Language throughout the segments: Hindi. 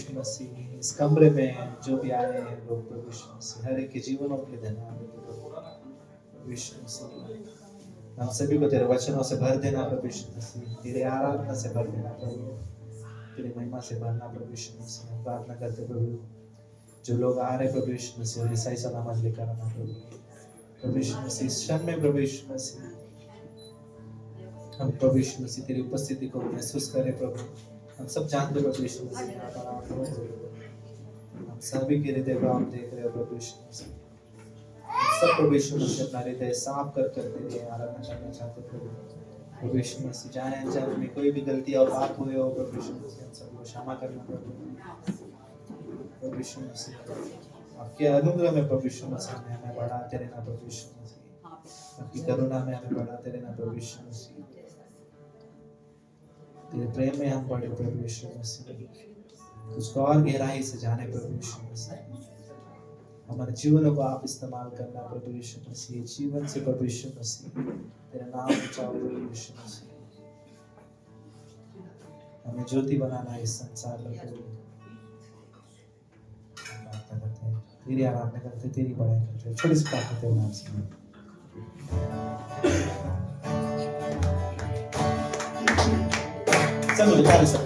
यीशु मसीह। इस कमरे में जो भी आए हैं लोग प्रभु यीशु मसीह, हर एक के जीवनों के लिए धन्यवाद देते प्रभु यीशु मसीह। हम सभी को तेरे वचनों से भर देना प्रभु यीशु मसीह, तेरे आराधना से भर देना प्रभु, तेरी महिमा से भरना प्रभु यीशु मसीह। हम प्रार्थना करते प्रभु, जो लोग आ रहे प्रभु यीशु मसीह और सही सलामत लेकर आना प्रभु यीशु मसीह। इस क्षण में प्रभु यीशु मसीह हम प्रभु यीशु मसीह तेरी उपस्थिति को महसूस करें प्रभु। हम सब जानते प्रभु यीशु मसीह यहाँ पर आप हो, हम सभी के हृदय को आप देख रहे हो प्रभु यीशु मसीह। सब प्रभु यीशु मसीह अपना हृदय साफ कर तेरी आराधना करना चाहते प्रभु यीशु मसीह। जाने अनजाने में कोई भी गलती और पाप हुए हो प्रभु यीशु मसीह, हम सबको क्षमा करना प्रभु यीशु मसीह। आपके अनुग्रह में प्रभु यीशु मसीह हमें बढ़ाते रहना प्रभु यीशु मसीह, आपकी करुणा में हमें बढ़ाते रहना प्रभु यीशु मसीह। तेरे प्रेम में हम बढ़े प्रभु यीशु मसीह, उसको और गहराई से जाने प्रभु यीशु मसीह। हमारे जीवनों को आप इस्तेमाल करना प्रभु यीशु मसीह, जीवन से प्रभु यीशु मसीह तेरा नाम ऊंचाओ प्रभु यीशु मसीह। हमें ज्योति बनाना इस संसार में प्रभु। प्रार्थना करते हैं, तेरी आराधना करते हैं, तेरी बड़ाई करते हैं। छोटी सी प्रार्थना तेरे नाम से। चलो ताली से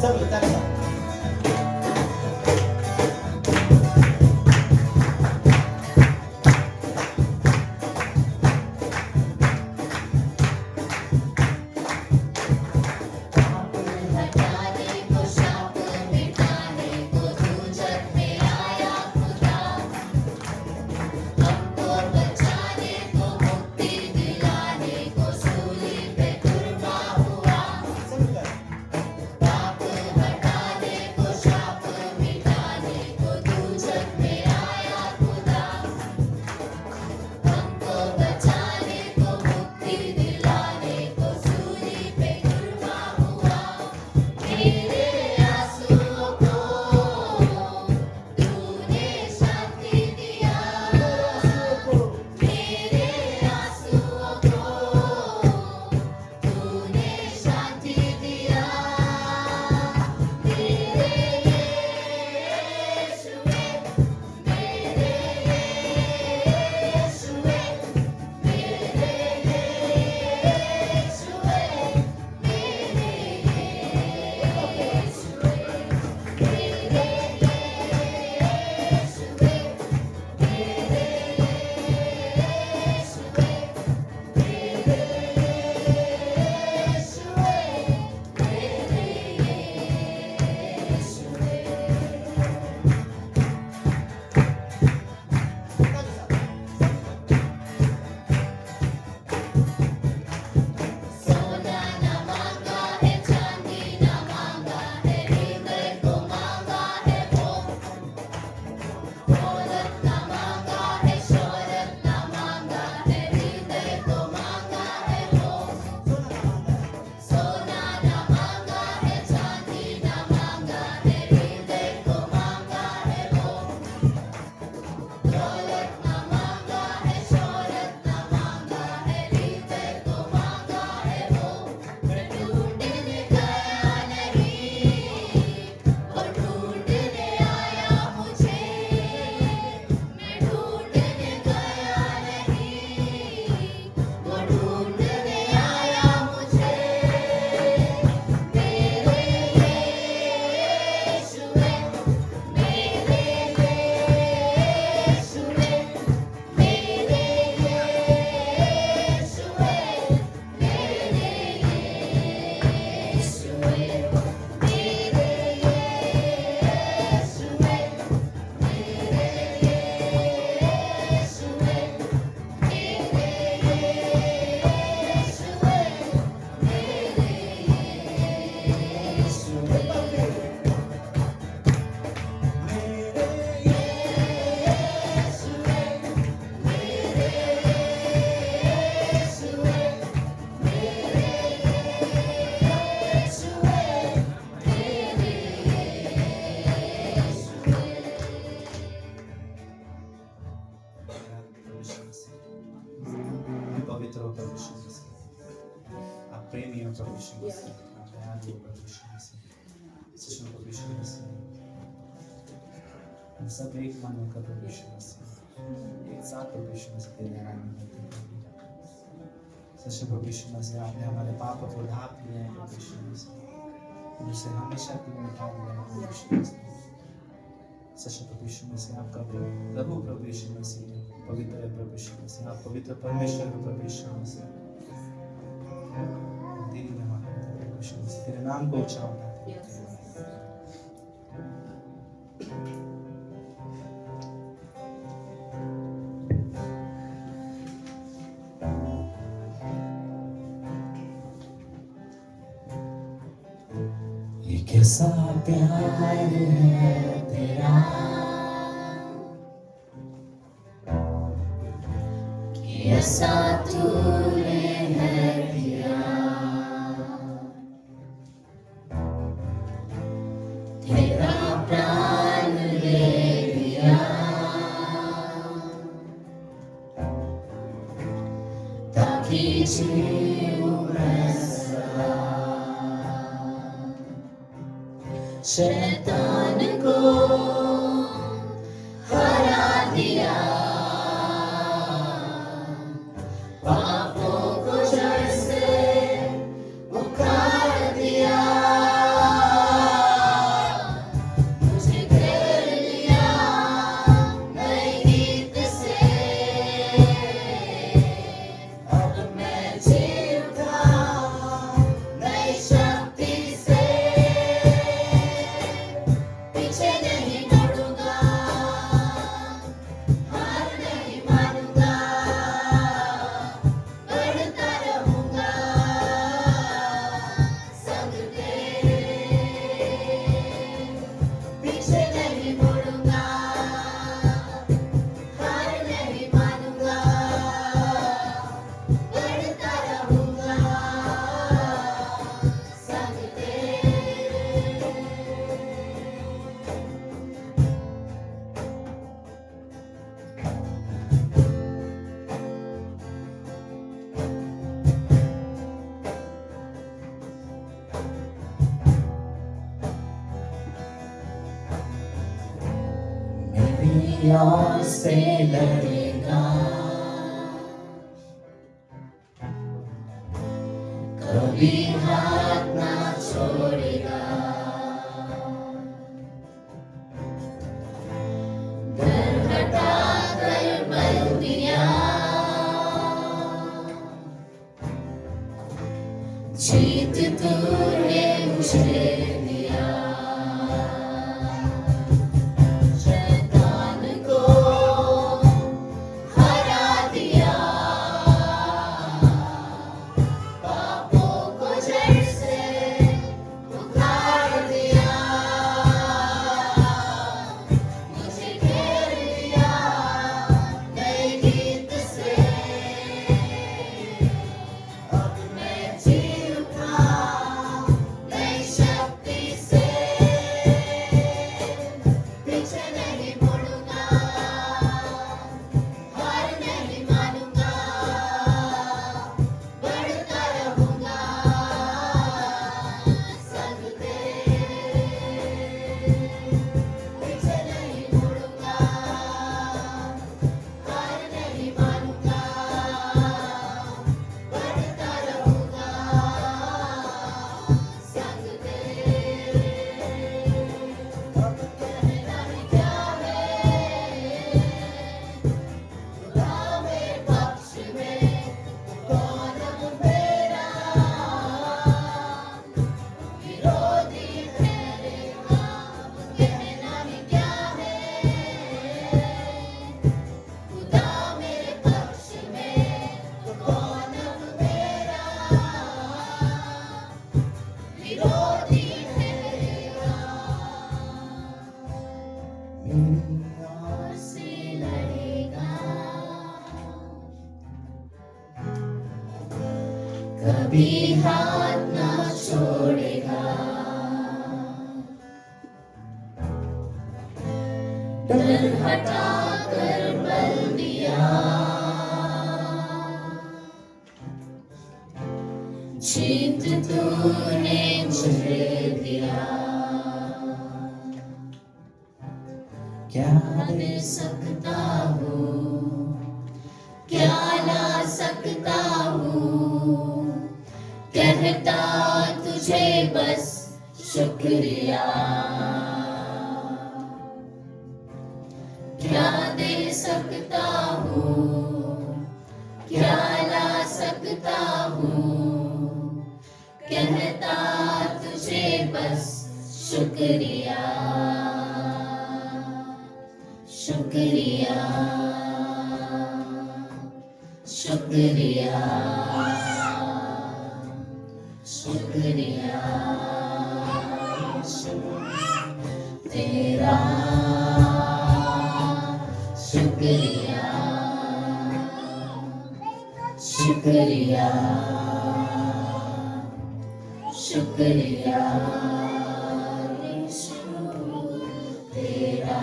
सब लोग पवित्र हो प्रभु यीशु मसीह, आप प्रेमी हो प्रभु यीशु मसीह, आप दयालु हो प्रभु यीशु मसीह, सच्चे प्रभु यीशु मसीह, हम सब एक मन होकर प्रभु यीशु मसीह, एक साथ प्रभु यीशु मसीह तेरे आराधना करते हैं। सच्चे प्रभु यीशु मसीह, आपने हमारे पाप को ढांप लिया है प्रभु यीशु मसीह, उसे हमेशा के लिए मिटा दिया है प्रभु यीशु मसीह। सच्चे प्रभु यीशु मसीह, आपका प्रभु यीशु मसीह पवित्र है प्रभु यीशु मसीह, आप पवित्र परमेश्वर हो प्रभु यीशु मसीह। तेरी महिमा करते हैं प्रभु यीशु मसीह, तेरे नाम को ऊंचा उठाते हैं। ये कैसा प्यार है तेरा, कैसा तूने है दिया, तेरा प्राण ले लिया, ताकि जीऊं मैं सदा। शैतान को हरा दिया, पापों को जड़ से उखाड़ दिया, और से लड़ेगा, कभी हाथ ना छोड़ेगा। डर हटा कर बल दिया, जीत तूने मुझे दिया। शैतान को हरा दिया, पापों को जड़ से उखाड़ दिया। मुझे घेर लिया नए गीत से, अब मैं जी उठा नई शक्ति से। पीछे नहीं मुड़ूंगा, हार नहीं मानूंगा, बढ़ता रहूंगा संग तेरे। पीछे नहीं मुड़ूंगा, हार नहीं मानूंगा, बढ़ता रहूंगा संग तेरे। अब कहना ही क्या है, खुदा मेरे पक्ष में कौन मेरा विरोधी ठहरेगा। कहना ही क्या है, खुदा मेरे पक्ष में कौन मेरा विरोधी ठहरेगा। मेरी ओर से लड़ेगा, कभी हाथ ना छोड़ेगा। डर हटा कर बल दिया, जीत तूने मुझे दिया। क्या दे सकता हूँ, क्या ला सकता हूँ, कहता तुझे बस शुक्रिया। क्या दे सकता हूँ, क्या ला सकता हूँ, कहता तुझे बस शुक्रिया। शुक्रिया, शुक्रिया, शुक्रिया यीशु तेरा। शुक्रिया, शुक्रिया, शुक्रिया यीशु तेरा।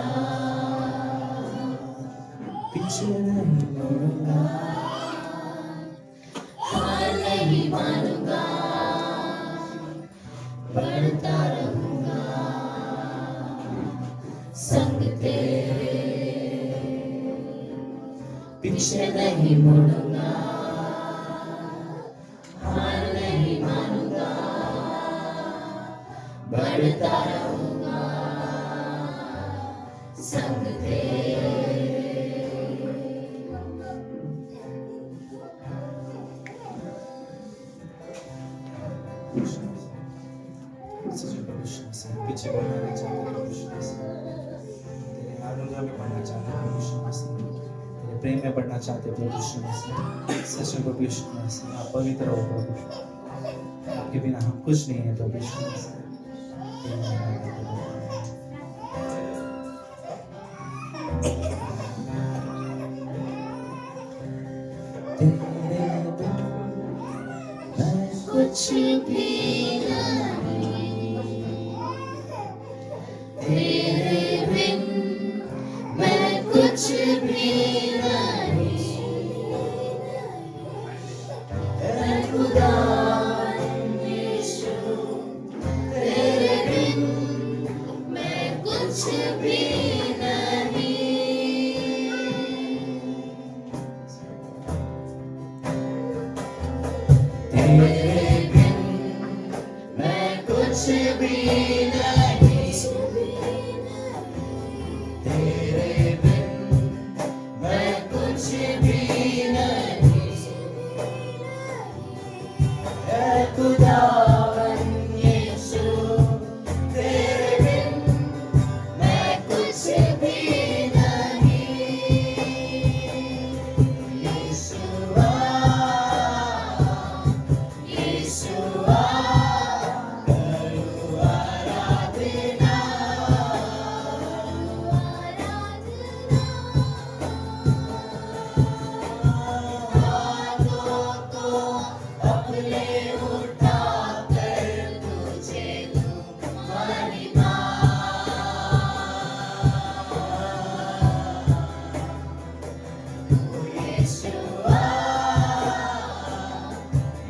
पीछे नहीं मुड़ूंगा, हार नहीं मानूंगा, बढ़ता रहूंगा संग तेरे। पीछे नहीं मुड़ूंगा, हार नहीं मानूंगा, बढ़ता रहूंगा संग तेरे। सच्चे प्रभु यीशु मसीह, पीछे बढ़ना नहीं चाहते प्रभु यीशु मसीह, तेरे हालेलुया में बढ़ना चाहते प्रभु यीशु मसीह, तेरे प्रेम में बढ़ना चाहते प्रभु यीशु मसीह। सच्चे प्रभु यीशु मसीह, आप पवित्र हो प्रभु, आपके बिना हम कुछ नहीं है प्रभु यीशु मसीह। तेरे बिन मैं कुछ भी नहीं, तेरे बिन मैं कुछ भी नहीं। ऐ खुदा यीशु, तेरे बिन मैं कुछ भी नहीं। तेरे बिन मैं कुछ भी नहीं, तेरे बिन मैं कुछ भी नहीं, ऐ खुदावन यीशु तेरे बिन मैं कुछ भी नहीं, यीशुआ यीशुआ करूँ आराधना, हाथों को अपने उठा कर तुझे दूँ महिमा, ओ यीशुआ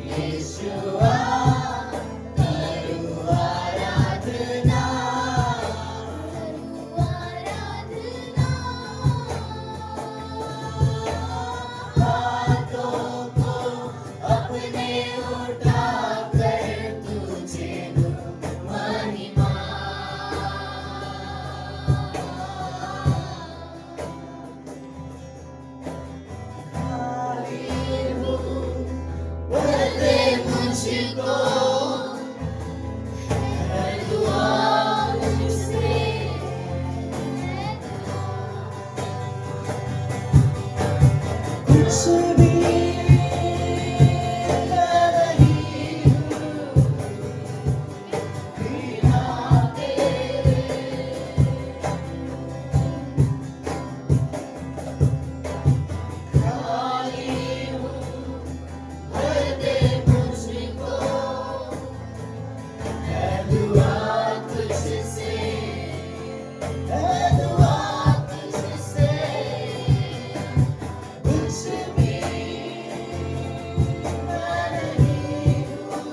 यीशुआ करूँ आराधना, हाथों को अपने उठा कर तुझे दूँ महिमा, खाली हूँ भर दे मुझको, है दुआ तुझसे, कुछ भी नहीं हूँ बिना तेरे, खाली हूँ भर दे मुझको, है दुआ तुझसे, है दुआ तुझसे, कुछ भी मैं नहीं हूँ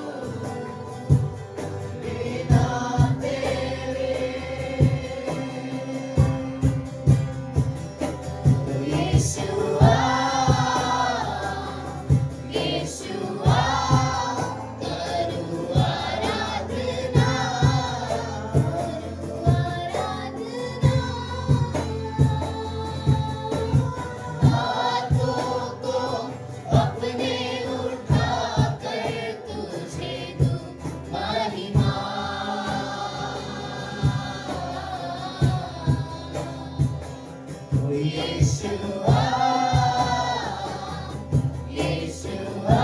बिना तेरे, ओ यीशुआ यीशुआ करूँ आराधना, हाथों को अपने उठा कर तुझे दूँ महिमा, ओ यीशुआ यीशुआ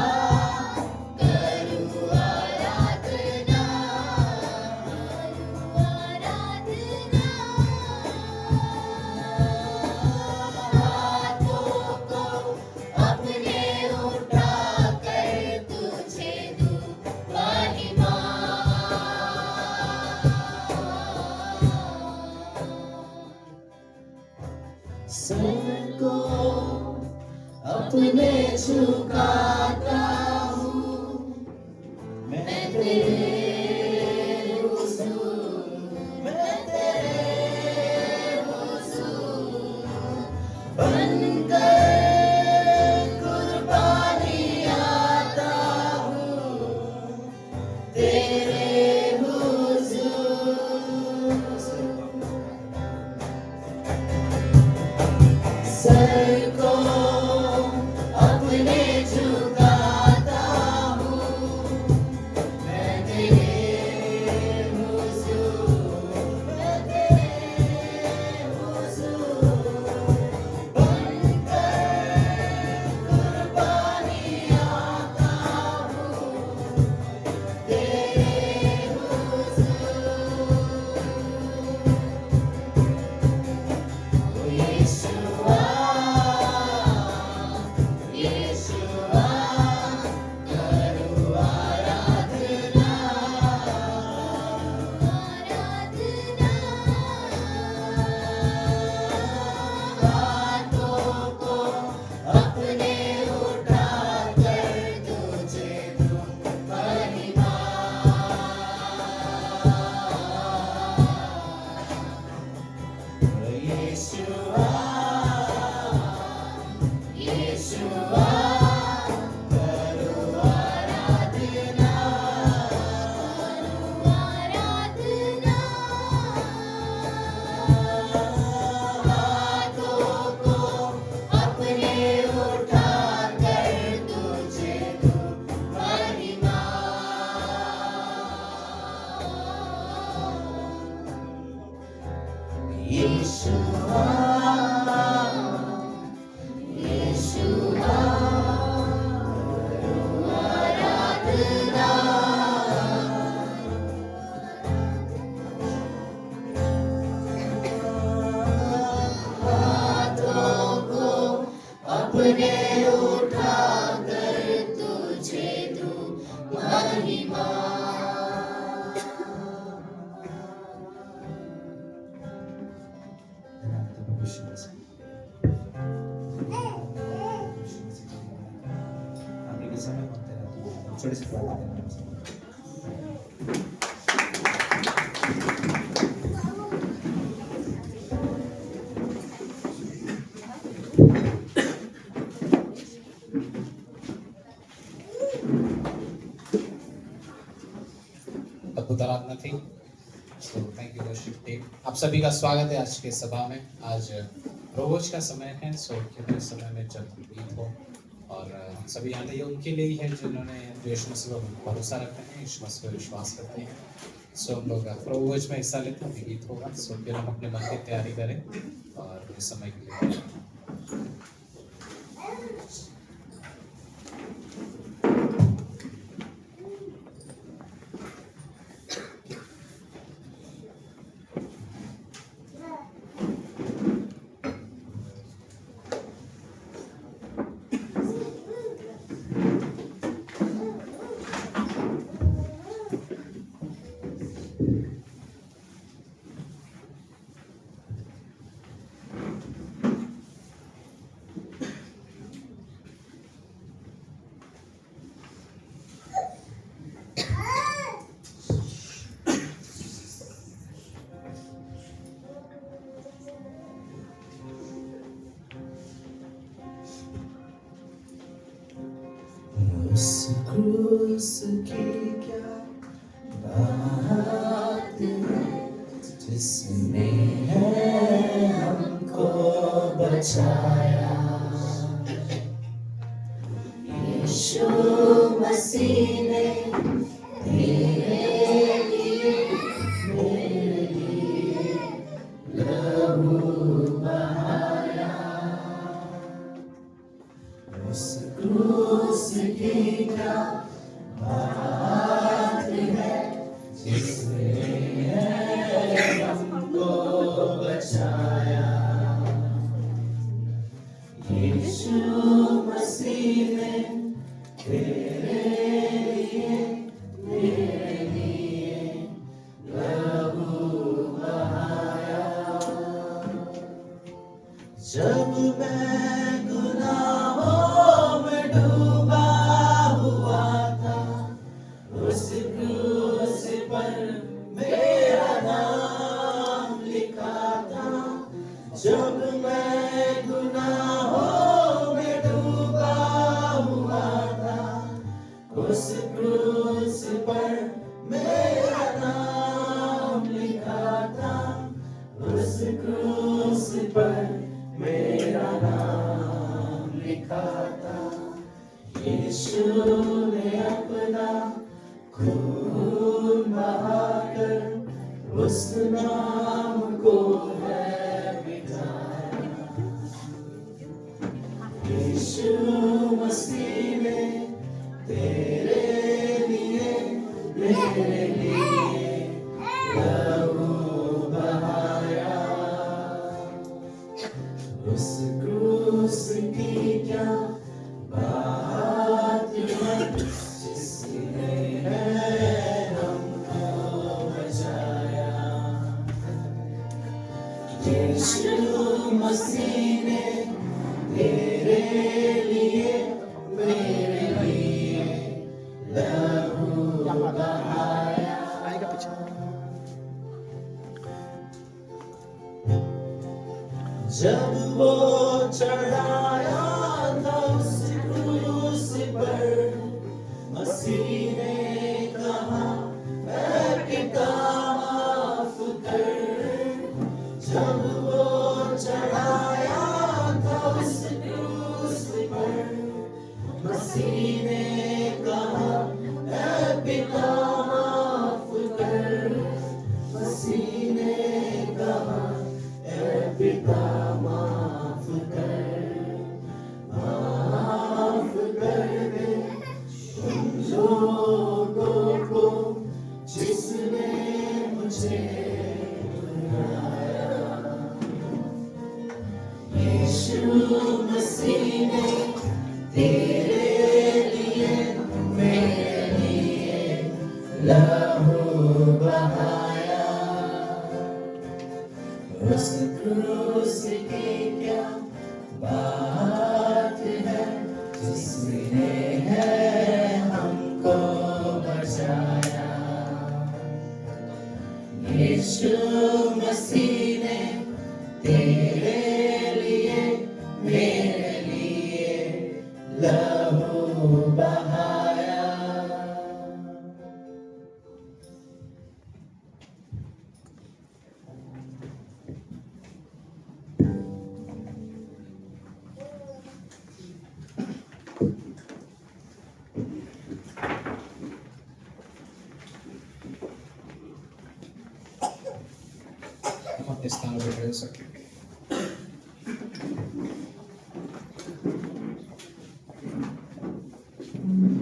करूँ आराधना, हाथों को अपने उठा कर तुझे दूँ महिमा, सर को अपने झुकाता हूँ मैं तेरे हुजूर, मैं तेरे हुजूर बनकर कुर्बानी आता हूँ तेरे हुजूर, सर को अपने झुकाता हूँ मैं तेरे हुजूर, मैं तेरे हुजूर बनकर कुर्बानी आता हूँ तेरे महिमा धन्यवाद प्रभु यीशु मसीह। आप एक समय मांगते रहते छोटी सी बात करना अद्भुत आराधना थी। So thank you worship team. आप सभी का स्वागत है आज के सभा में। आज प्रभोज का समय है। सो क्योंकि इस समय में जब गीत हो और हम सभी यहाँ ये उनके लिए ही है जिन्होंने यीशु मसीह पर भरोसा रखते हैं, यीशु मसीह पर विश्वास करते हैं। सो हम लोग प्रभोज में हिस्सा लेते हैं, गीत होगा। सो फिर हम अपने मन की तैयारी करें और इस समय के लिए उस क्रूस की क्या बात है जिसने है हमको बचाया। यीशु मसीह ने तेरे लिए मेरे लिए लहू बहाया। उस क्रूस की क्या बात है जिसने है हमको बचाया। यीशु मसीह ने तेरे लिए मेरे लिए लहू बहाया। जब मैं गुनाहों में डूबा हुआ था, उस क्रूस पर मेरा नाम लिखा था। जब मैं गुनाहों में डूबा हुआ था, उस क्रूस पर मेरा नाम लिखा था। उस क्रूस पर मेरा नाम लिखा था। यीशु ने अपना खून बहाकर उस नाम को है मिटाया। यीशु मसीह ने तेरे लिए मेरे लिए लहू बहाया। उस क्रूस की क्या बात है जिसने है हमको बचाया। यीशु मसीह ने तेरे लिए मेरे लिए लहू बहाया। जब वो चढ़ाया था उस क्रूस पर, मसीह ने कहा ऐ पिता माफ कर। जब वो चढ़ाया था उस क्रूस पर, मसीह ने कहा ऐ पिता माफ कर। मसीह ने कहा ऐ पिता माफ कर दे उन लोगों को जिसने मुझे बुलाया। यीशु मसीह ने तेरे लिए मेरे लिए लहू बहाया, उस क्रूस की क्या बात है, जिसने है हमको बचाया। यीशु मसीह ने तेरे लिए मेरे लिए लहू बहाया। हम अपने स्थान पर खड़े हो सकते हैं।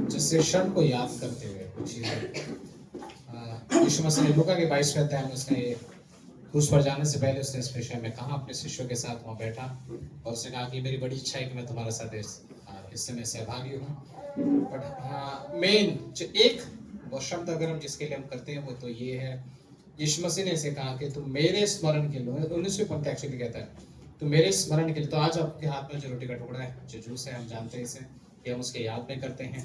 जिससे क्षण को याद करते हुए कुछ चीजें यीशु मसीह ने लूका के 22वें अध्याय में उसने क्रूस पर जाने से पहले उसने इस विषय में कहा, अपने शिष्यों के साथ वहाँ बैठा और उसने कहा कि मेरी बड़ी इच्छा है कि मैं तुम्हारे साथ इससे मैं सहभागी हूँ। बट मेन जो एक वो शब्द अगर हम जिसके लिए हम करते हैं वो तो ये है, यीशु मसीह ने इसे कहा कि तुम मेरे स्मरण के लिए, 19वें पंक्ति एक्चुअली कहता है तुम मेरे स्मरण के लिए। तो आज आपके हाथ में जो रोटी का टुकड़ा है, जो जूस है, हम जानते हैं इसे कि हम उसके याद में करते हैं।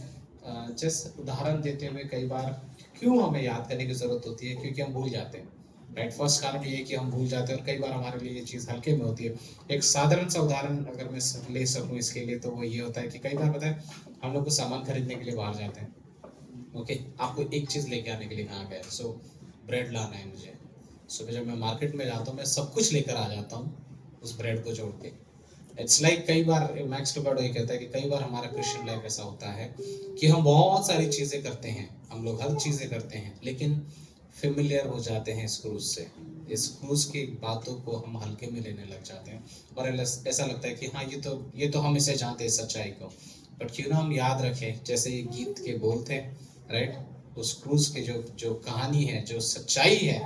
जिस उदाहरण देते हुए कई बार क्यों हमें याद करने की जरूरत होती है, क्योंकि हम भूल जाते हैं। राइट, फर्स्ट कारण ये है कि हम भूल जाते हैं और कई बार हमारे लिए ये चीज़ हल्के में होती है। एक साधारण सा उदाहरण अगर मैं ले सकूं इसके लिए, तो वो ये होता है कि कई बार पता है हम लोग को सामान खरीदने के लिए बाहर जाते हैं। ओके, आपको एक चीज़ लेके आने के लिए कहा गया है, सो ब्रेड लाना है मुझे। सुबह जब मैं मार्केट में जाता हूँ मैं सब कुछ लेकर आ जाता हूँ उस ब्रेड को जोड़ के। इट्स लाइक कई बार मैक्स लुकाडो ये कहता है कि कई बार हमारा क्रिश्चियन लाइफ ऐसा होता है कि हम बहुत सारी चीज़ें करते हैं, हम लोग हर चीज़ें करते हैं, लेकिन फेमिलियर हो जाते हैं इस क्रूज से। इस क्रूज की बातों को हम हल्के में लेने लग जाते हैं और ऐसा लगता है कि हाँ ये तो हम इसे जानते हैं सच्चाई को। बट क्यों ना हम याद रखें, जैसे ये गीत के बोल थे, राइट, उस क्रूज के जो कहानी है, जो सच्चाई है,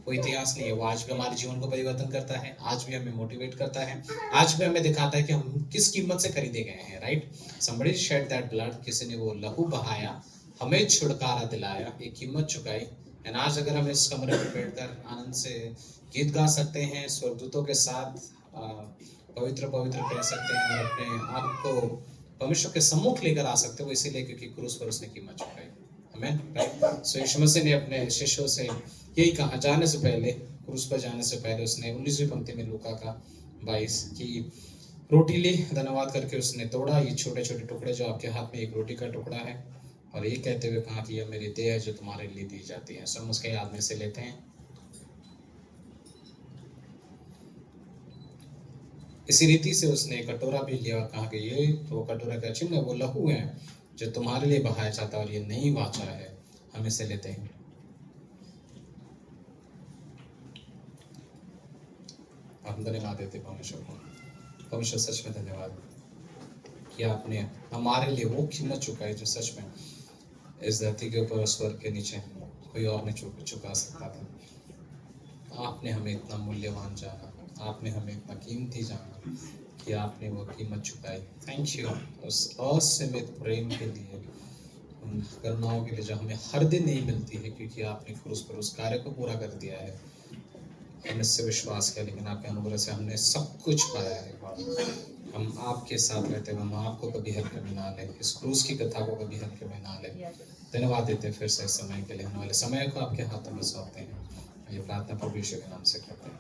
वो इतिहास नहीं है, वो आज भी हमारे जीवन को परिवर्तन करता है, आज भी हमें मोटिवेट करता है, आज भी हमें दिखाता है कि हम किस कीमत से खरीदे गए हैं। Right, somebody shed that blood, किसी ने वो लहू बहाया, हमें छुटकारा दिलाया, एक कीमत चुकाई। एंड आज अगर हम इस कमरे में बैठकर आनंद से गीत गा सकते हैं, स्वर्गदूतों के साथ पवित्र पवित्र कह सकते हैं और अपने आप को परमेश्वर के सम्मुख लेकर आ सकते हैं, वो इसीलिए क्योंकि क्रूस पर उसने कीमत चुकाई। आमीन। राइट, सो यीशु मसीह ने अपने शिष्यों से यही कहा जाने से पहले, क्रूस पर जाने से पहले उसने 19वीं पंक्ति में लूका का 22 की रोटी ली, धन्यवाद करके उसने तोड़ा, ये छोटे छोटे टुकड़े जो आपके हाथ में एक रोटी का टुकड़ा है, और ये कहते हुए कहा कि यह मेरी देह है जो तुम्हारे लिए दी जाती है। सब उसके याद में से लेते हैं। इसी रीति से उसने कटोरा भी लिया और कहा कि ये तो कटोरा का चिन्ह है, वो लहू है जो तुम्हारे लिए बहाया जाता है और ये नई वाचा है। हम इसे लेते हैं। हम धन्यवाद देते परमेश्वर को। परमेश्वर सच में धन्यवाद कि आपने हमारे लिए वो कीमत चुकाई जो सच में इस धरती के ऊपर, स्वर्ग के नीचे कोई और नहीं चुका सकता था। आपने हमें इतना मूल्यवान जाना, आपने हमें इतना कीमती जाना कि आपने वो कीमत चुकाई। थैंक यू उस असीमित प्रेम के लिए, उन करुणाओं के लिए जो हमें हर दिन नहीं मिलती है, क्योंकि आपने क्रूस पर उस कार्य को पूरा कर दिया है। हमने इससे विश्वास किया, लेकिन आपके अनुग्रह से हमने सब कुछ पाया है। हम आपके साथ रहते हुए हम आपको कभी हल्के में ना लें, इस क्रूस की कथा को कभी हल्के में ना लें। धन्यवाद देते फिर से इस समय के लिए, होने वाले समय को आपके हाथों में सौंपते हैं। ये प्रार्थना प्रभु यीशु के नाम से करते हैं।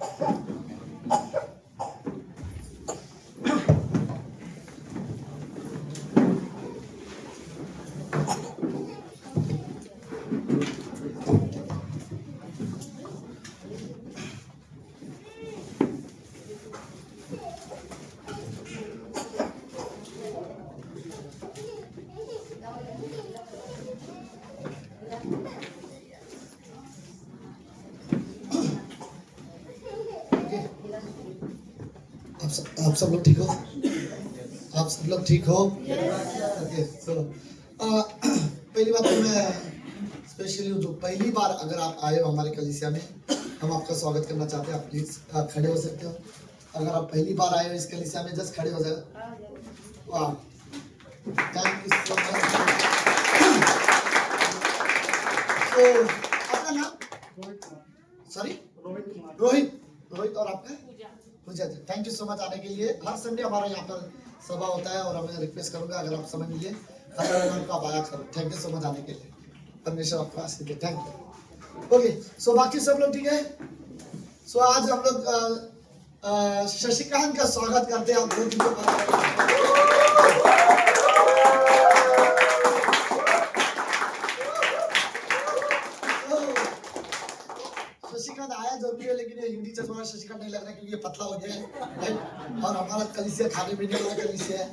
आप सब लोग ठीक हो? आप सब लोग ठीक हो? ओके, चलो। पहली बात तो मैं स्पेशली जो पहली बार अगर आप आए हो हमारे कलीसिया में, हम आपका स्वागत करना चाहते हैं। आप प्लीज खड़े हो सकते हो। अगर आप पहली बार आए हो इस कलीसिया में, जस्ट खड़े हो जाए। वाह, थैंक यू सो मच। तो आपका नाम? सॉरी, रोहित। और आपका? पूजा जी। थैंक यू सो मच आने के लिए। हर संडे हमारा यहाँ पर सभा होता है और मैं रिक्वेस्ट करूंगा अगर आप समय मिले हर रविवार को आप आया करो। थैंक यू सो मच आने के लिए। परमेश्वर आपको आशीष दे। Thank you. ओके, सो बाकी सब लोग ठीक है? सो आज हम लोग शशिकांत का स्वागत करते हैं। आप लोग शशिकांत आया जरूरी है, लेकिन ये हिंदी चश्मा शशिकांत नहीं लग रहा क्योंकि ये पतला हो गया है और हमारा कलिसिया खाने पीने वाला कलिसिया है।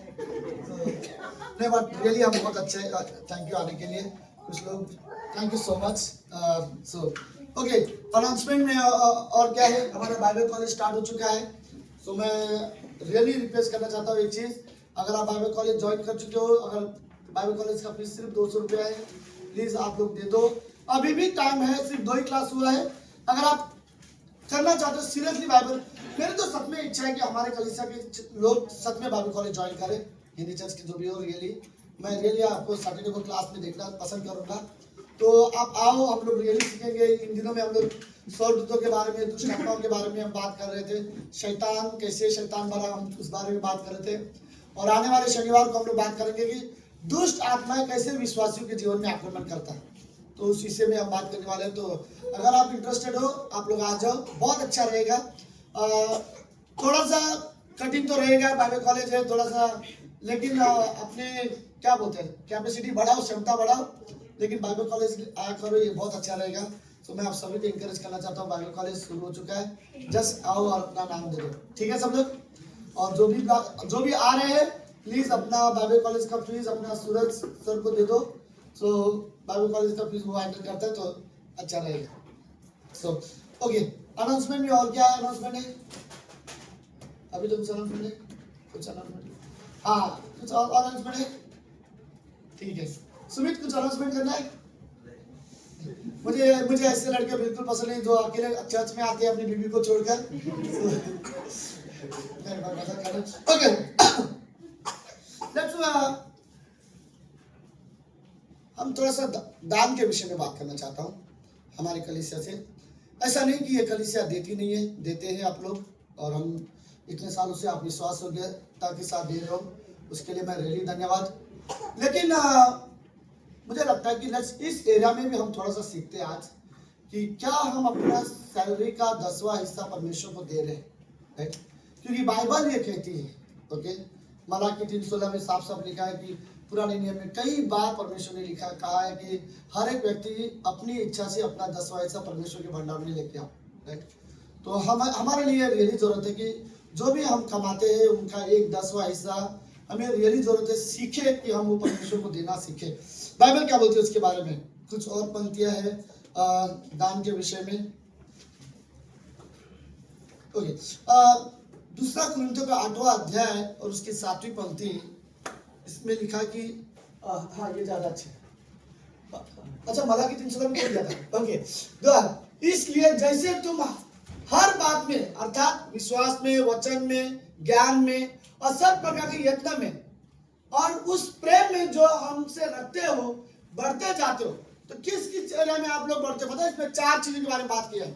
तो नहीं, बट रियली हम बहुत अच्छे। थैंक यू आने के लिए। कुछ लोग thank you so much. So okay, announcement में और क्या है, हमारा बाइबल कॉलेज स्टार्ट हो चुका है। सो मैं रियली रिक्वेस्ट करना चाहता हूँ एक चीज़, अगर आप बाइबल कॉलेज ज्वाइन कर चुके हो, अगर बाइबल कॉलेज का फीस सिर्फ 200 रुपया है, प्लीज़ आप लोग दे दो। अभी भी टाइम है, सिर्फ 2 ही क्लास हुआ है। अगर आप करना चाहते हो सीरियसली बाइबल, मेरी तो सच में इच्छा है कि हमारे कलीसिया के लोग सच में बाइबल कॉलेज ज्वाइन करें, हिंदी चर्च की जो भी हो। मैं रियली आपको सैटरडे को क्लास में देखना पसंद करूंगा। तो आप आओ, हम लोग रियली सीखेंगे। इन दिनों में हम लोग स्वर्गदूतों के बारे में, दुष्ट आत्माओं के बारे में हम बात कर रहे थे। शैतान कैसे शैतान बना, हम उस बारे में बात कर रहे थे। और आने वाले शनिवार को हम लोग बात करेंगे कि दुष्ट आत्माएं कैसे विश्वासियों के जीवन में आक्रमण करता है। तो उस विषय में हम बात करने वाले हैं। तो अगर आप इंटरेस्टेड हो, आप लोग आ जाओ, बहुत अच्छा रहेगा। थोड़ा सा कठिन तो रहेगा, बाइबल कॉलेज है थोड़ा सा, लेकिन अपने क्या बोलते हैं, कैपेसिटी बढ़ाओ, क्षमता बढ़ाओ, लेकिन बाइबल कॉलेज आया करो, ये बहुत अच्छा रहेगा। तो मैं आप सभी को इंकरेज करना चाहता हूँ। बाइबल कॉलेज शुरू हो चुका है, जस्ट आओ और अपना नाम दे दो, ठीक है सब लोग। और जो भी आ रहे हैं, प्लीज अपना बाइबल कॉलेज का फीस अपना सूरज सर को दे दो। सो बाइबल कॉलेज का फीस वो हैंडल करता है, तो अच्छा रहेगा। सो ओके, अनाउंसमेंट में और क्या अनाउंसमेंट है? अभी तो कुछ अनाउंसमेंट है, कुछ अनाउंसमेंट, हाँ कुछ और अनाउंसमेंट है, ठीक है। सुमित, कुछ अनाउंसमेंट करना है? मुझे ऐसे लड़के बिल्कुल पसंद नहीं जो अकेले चर्च में आते हैं अपनी बीवी को छोड़कर। ओके, हम थोड़ा सा दान के विषय में बात करना चाहता हूँ हमारे कलीसिया से। ऐसा नहीं कि ये कलीसिया देती नहीं है, देते हैं आप लोग, और हम इतने सालों से आप विश्वास हो गया ताकि साथ दे रहे हो, उसके लिए मैं रियली धन्यवाद। लेकिन मुझे लगता है कि इस एरिया में भी हम थोड़ा सा सीखते हैं आज कि क्या हम अपना सैलरी का 10वां हिस्सा परमेश्वर को दे रहे हैं, राइट? क्योंकि बाइबल ये कहती है, ओके, मलाकी 3:16 में साफ साफ लिखा है कि पुराने नियम में कई बार परमेश्वर ने कहा है कि हर एक व्यक्ति अपनी इच्छा से अपना 10वां हिस्सा परमेश्वर के भंडार में लेके आओ, राइट? तो हमारे लिए रियली जरूरत है कि जो भी हम कमाते हैं उनका एक 10वां हिस्सा हमें रियली जरूरत है सीखे कि हम वो परमेश्वर को देना सीखे। बाइबल क्या बोलती है उसके बारे में? कुछ और पंक्तियां हैं दान के विषय में। ओके, 2 कुरिन्थियों का 8वां अध्याय और उसकी 7वीं पंक्ति, इसमें लिखा कि हाँ ये ज्यादा अच्छा मलाकी 3:16 में बोल दिया था। ओके, इसलिए जैसे तुम हर बात में अर्थात विश्वास में, वचन में, ज्ञान में और सब प्रकार के यत्न में और उस प्रेम में जो हमसे रखते हो बढ़ते जाते हो। तो किस किस एरिया में आप लोग बढ़ते हो? पता है, इसमें 4 चीजों के बारे में बात किया है,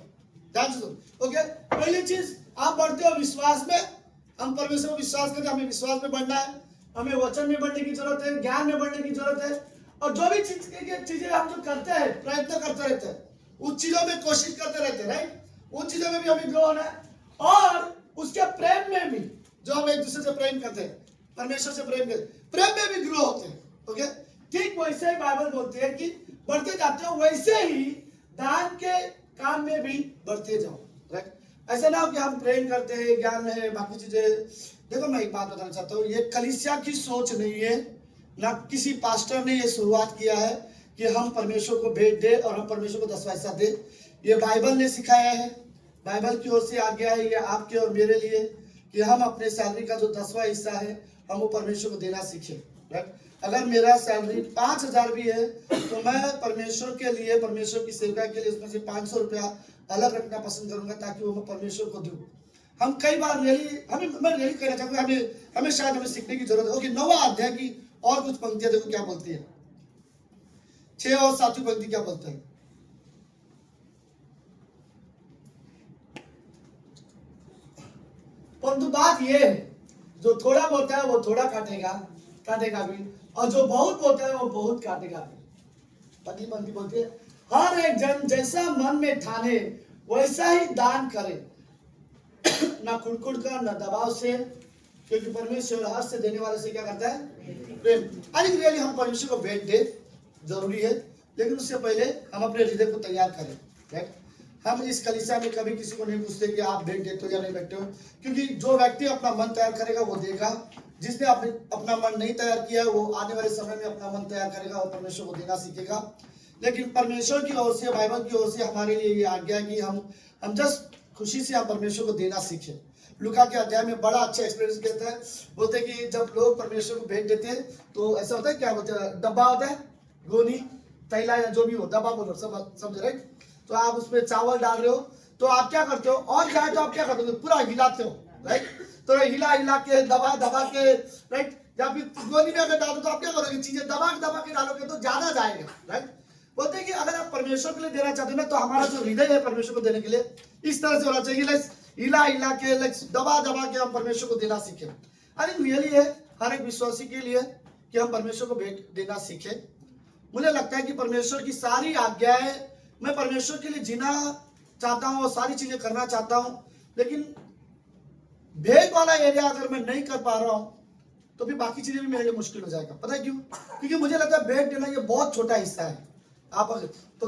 ध्यान से सुनो। ओके, पहली चीज आप बढ़ते हो विश्वास में, हम परमेश्वर को विश्वास करते हैं, हमें विश्वास में बढ़ना है, हमें वचन में बढ़ने की जरूरत है, ज्ञान में बढ़ने की जरूरत है, और जो भी चीजें हम जो करते हैं प्रयत्न करते रहते हैं, उन चीजों में कोशिश करते रहते हैं, राइट? उन चीजों में भी हमें ग्रो होना है, और उसके प्रेम में भी जो हम एक दूसरे से प्रेम करते हैं, परमेश्वर से प्रेम करते, प्रेम में भी ग्रो होते हैं। ओके, ठीक वैसे ही बाइबल बोलती है कि बढ़ते जाते हो, वैसे ही दान के काम में भी बढ़ते जाओ, राइट? ऐसा ना हो कि हम प्रेम करते हैं, ज्ञान है, बाकी चीजें। देखो, मैं एक बात बताना चाहता हूँ, ये कलीसिया की सोच नहीं है, ना किसी पास्टर ने ये शुरुआत किया है कि हम परमेश्वर को भेंट दे और हम परमेश्वर को 10वां हिस्सा दे। ये बाइबल ने सिखाया है, बाइबल की ओर से आ गया है ये आपके और मेरे लिए कि हम अपने सैलरी का जो 10वां हिस्सा है हम वो परमेश्वर को देना सीखें, राइट? अगर मेरा सैलरी 5,000 भी है तो मैं परमेश्वर के लिए, परमेश्वर की सेवा के लिए उसमें से 500 रुपया अलग रखना पसंद करूंगा ताकि वो मैं परमेश्वर को दूं। हम कई बार मैं रियली कहना चाहूंगा, हमें शायद हमें सीखने की जरूरत है। ओके, 9वां अध्याय की और कुछ पंक्तियां देखो क्या बोलती है। 6 और 7वीं पंक्ति क्या बोलते हैं? परंतु बात ये है, जो थोड़ा बोता है वो थोड़ा काटेगा भी, और जो बहुत बोता है वो बहुत काटेगा भी। पति मंत्री बोलती है, हर एक जन जैसा मन में ठाने वैसा ही दान करे, ना कुड़कुड़ कर, ना दबाव से, क्योंकि परमेश्वर हर से देने वाले से क्या करता है? प्रेम। आई थिंक रियली हम परमेश्वर को भेंट दे जरूरी है, लेकिन उससे पहले हम अपने हृदय को तैयार करें, राइट? हम इस कलीसिया में कभी किसी को नहीं पूछते कि आप भेंट देते हो या नहीं देते हो, क्योंकि जो व्यक्ति अपना मन तैयार करेगा वो देगा। जिसने अपना मन नहीं तैयार किया वो आने वाले समय में अपना मन तैयार करेगा और परमेश्वर को देना सीखेगा। लेकिन परमेश्वर की ओर से, बाइबल की ओर से हमारे लिए ये आज्ञा है कि हम जस्ट खुशी से हम परमेश्वर को देना सीखें। लूका के अध्याय में बड़ा अच्छा एक्सपीरियंस कहता है, बोलते हैं कि जब लोग परमेश्वर को भेंट देते हैं तो ऐसा होता है, क्या बोलते हैं, डब्बा होता है, गोनी, तैला या जो भी हो, डब्बा बोलो, समझ राइट? तो आप उसमें चावल डाल रहे हो, तो आप क्या करते हो, और जाए तो आप क्या करते हो, पूरा हिलाते हो, राइट? तो हिला के दबा के, राइट? या फिर गोनी में अगर डालो तो आप क्या करोगे, चीजें दबा के डालोगे तो ज्यादा जाएगा, राइट? बोलते हैं कि अगर आप परमेश्वर के लिए देना चाहते हो ना, तो हमारा जो हृदय है परमेश्वर को देने के लिए इस तरह से होना चाहिए, हिला के, दबा के हम परमेश्वर को देना सीखें। आई थिंक रियली है हर एक विश्वासी के लिए कि हम परमेश्वर को भेंट देना सीखें। मुझे लगता है कि परमेश्वर की सारी आज्ञाएं, मैं परमेश्वर के लिए जीना चाहता हूँ और सारी चीजें करना चाहता हूँ, लेकिन भेंट वाला एरिया अगर मैं नहीं कर पा रहा हूँ तो फिर बाकी चीजें भी मेरे लिए मुश्किल हो जाएगा। पता है क्यों? क्योंकि मुझे लगता है भेंट देना ये बहुत छोटा हिस्सा है। आप तो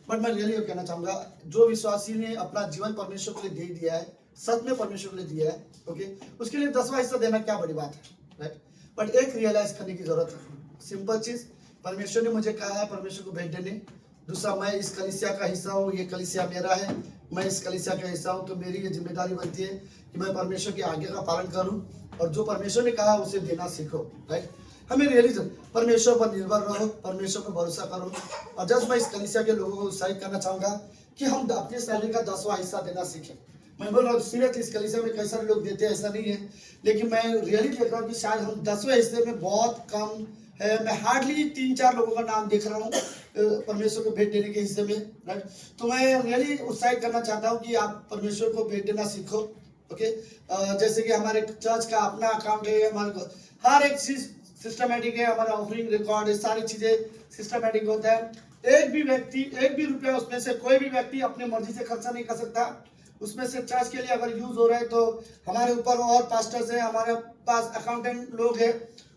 बट मैं रियली कहना चाहूंगा, जो विश्वासी ने अपना जीवन परमेश्वर के लिए दे दिया है, सच में परमेश्वर के लिए दिया है, ओके, उसके लिए 10वां हिस्सा देना क्या बड़ी बात है, राइट? बट एक रियलाइज करने की जरूरत है, सिंपल चीज, परमेश्वर ने मुझे कहा है परमेश्वर को भेंट देने। दूसरा, मैं इस कलीसिया का हिस्सा हूँ, ये कलीसिया मेरा है, मैं इस कलीसिया का हिस्सा हूँ, तो मेरी ये जिम्मेदारी बनती है कि मैं परमेश्वर की आज्ञा का पालन करूँ और जो परमेश्वर ने कहा उसे देना सीखो, राइट? हमें रियली परमेश्वर पर निर्भर रहो, परमेश्वर पर भरोसा करो। और जस्ट मैं इस कलीसिया के लोगों को उत्साहित करना चाहूंगा कि हम अपनी सैलरी का 10वां हिस्सा देना सीखें। मैं बोल रहा हूँ सीरियसली, इस कलीसिया में कई सारे लोग देते हैं, ऐसा नहीं है, लेकिन मैं रियली देख रहा हूँ कि शायद हम 10वें हिस्से में बहुत कम है। मैं हार्डली 3-4 लोगों का नाम देख रहा हूँ परमेश्वर को भेंट देने के हिस्से में, राइट? तो मैं रियली उत्साहित करना चाहता हूँ कि आप परमेश्वर को भेंट देना सीखो, ओके? जैसे कि हमारे चर्च का अपना अकाउंट है, हमारे हर एक चीज सिस्टमेटिक है, हमारा ऑफरिंग रिकॉर्ड है, सारी चीजें सिस्टमेटिक होता है। एक भी रुपया उसमें से कोई भी व्यक्ति अपनी मर्जी से खर्चा नहीं कर सकता। उसमें से चर्च के लिए अगर यूज हो रहा है तो हमारे ऊपर और पास्टर्स है, हमारे पास अकाउंटेंट लोग हैं,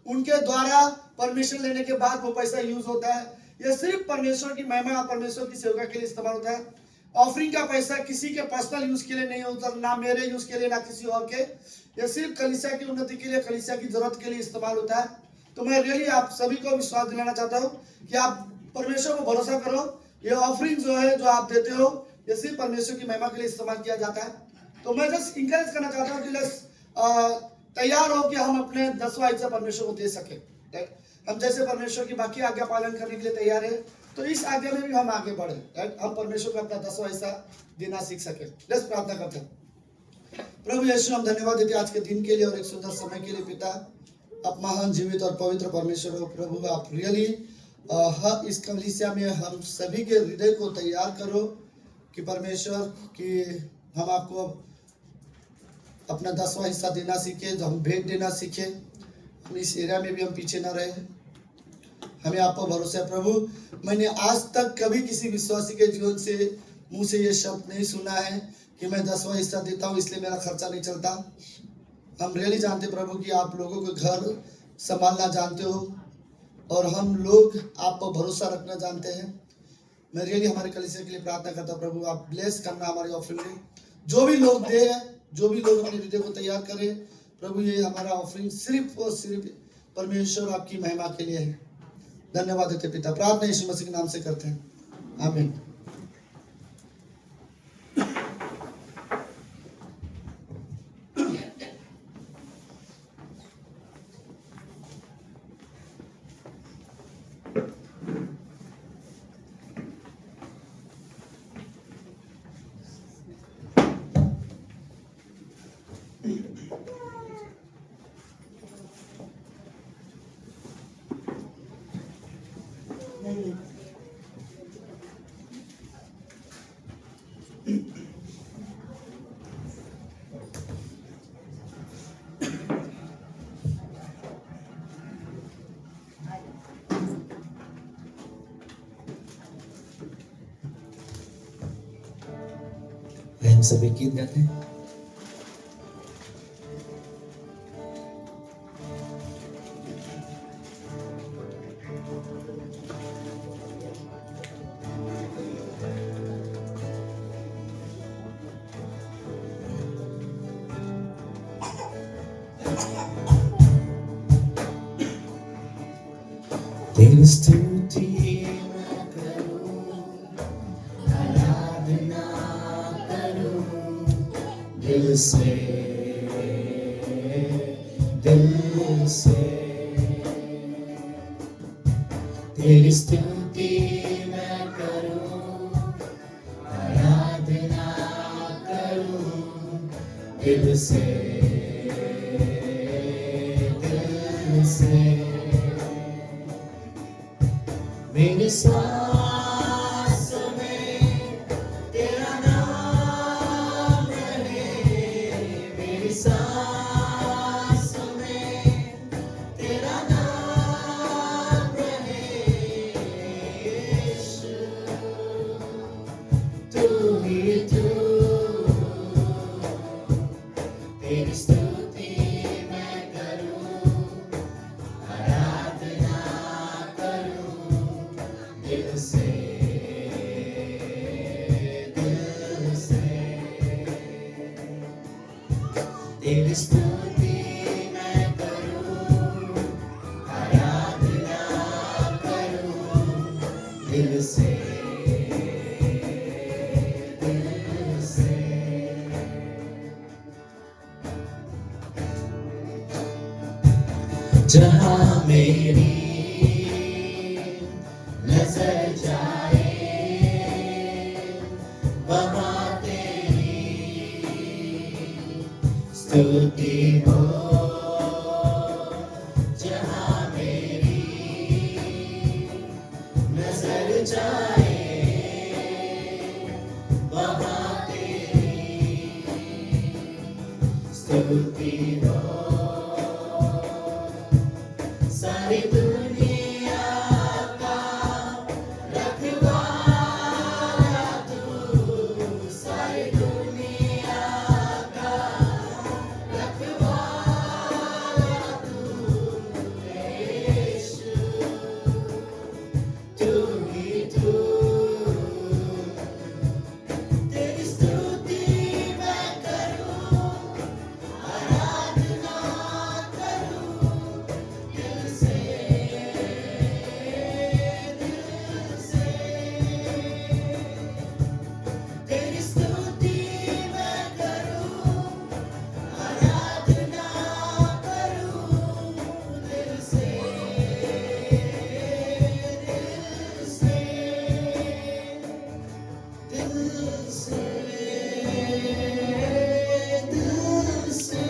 उनके द्वारा परमिशन लेने के बाद वो पैसा यूज होता है। ये सिर्फ परमेश्वर की महिमा और परमेश्वर की सेवा के लिए इस्तेमाल होता है। ऑफरिंग का पैसा किसी के पर्सनल यूज के लिए नहीं होता, ना मेरे यूज के लिए, ना किसी और के। ये सिर्फ कलीसिया की उन्नति के लिए, कलीसिया की जरूरत के लिए इस्तेमाल होता है। तो मैं रियली आप सभी को विश्वास दिलाना चाहता हूँ कि आप परमेश्वर को भरोसा करो। ये ऑफरिंग जो है, जो आप देते हो, ये सिर्फ परमेश्वर की महिमा के लिए इस्तेमाल किया जाता है। तो मैं जस्ट इंकरेज करना चाहता हूँ कि तैयार हो कि हम अपने 10वां हिस्सा परमेश्वर को दे सके। हम जैसे परमेश्वर की बाकी आज्ञा पालन करने के लिए तैयार है, तो इस आज्ञा में भी हम आगे बढ़े, राइट? हम परमेश्वर को अपना 10वां हिस्सा देना सीख सके। लेट्स प्रार्थना करते हैं। प्रभु यीशु, हम धन्यवाद देते हैं आज के दिन के लिए और एक सुंदर समय के लिए। पिता, आप महान, जीवित और पवित्र परमेश्वर हो। प्रभु, आप रियली हर इस कलीसिया में हम सभी के हृदय को तैयार करो कि परमेश्वर कि हम आपको अपना 10वां हिस्सा देना सीखे, हम भेंट देना सीखे। हम इस एरिया में भी हम पीछे ना रहे। हमें आप पर भरोसा है प्रभु। मैंने आज तक कभी किसी विश्वासी के जीवन से मुंह से ये शब्द नहीं सुना है कि मैं 10वां हिस्सा देता हूँ इसलिए मेरा खर्चा नहीं चलता। हम रियली जानते प्रभु कि आप लोगों को घर संभालना जानते हो और हम लोग आप पर भरोसा रखना जानते हैं। मैं रियली हमारे कलीसिया के लिए प्रार्थना करता हूँ प्रभु, आप ब्लेस करना हमारी ऑफरिंग में। जो भी लोग दे, जो भी लोग अपने हृदय को तैयार करें प्रभु, ये हमारा ऑफरिंग सिर्फ और सिर्फ परमेश्वर आपकी महिमा के लिए है। धन्यवाद देते पिता, प्रार्थना यीशु मसीह के नाम से करते हैं, आमीन। हम सभी गीत गाते हैं। तेरी स्तुति मैं करूं, आराधना करूं दिल से, दिल से। तेरी स्तुति मैं करूं, आराधना करूं दिल से, दिल से। मेरी सांस में तेरा नाम रहे, मेरी सांस में तेरा नाम रहे। यीशु तू ही तू, तेरी स्तुति मैं करूं, आराधना करूं दिल से, दिल से। तेरी स्तुति मैं करूं, आराधना करूं दिल से, दिल से। जहाँ मेरी नजर जाए वहाँ तेरी स्तुति हो। जहाँ मेरी नजर जाए वहाँ तेरी स्तुति हो। सारी दुनिया का रखवाला तू, सारी दुनिया का रखवाला तू, यीशु तू ही तू। तेरी स्तुति मैं करूं, आराधना करूं दिल से, दिल से। तेरी स्तुति मैं करूं, आराधना करूं दिल से, दिल से, दिल से, दिल से।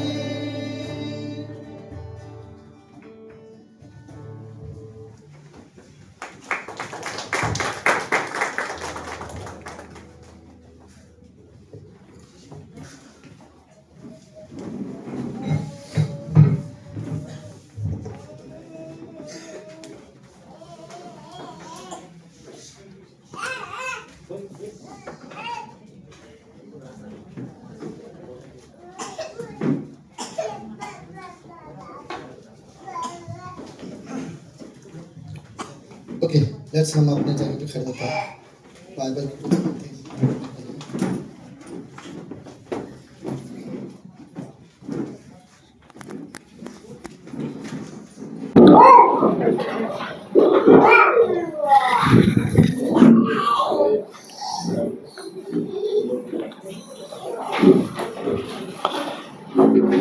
ओके, लेट्स हम अपने जगह पे खड़े होते हैं, बाइबल को पढ़ते हैं।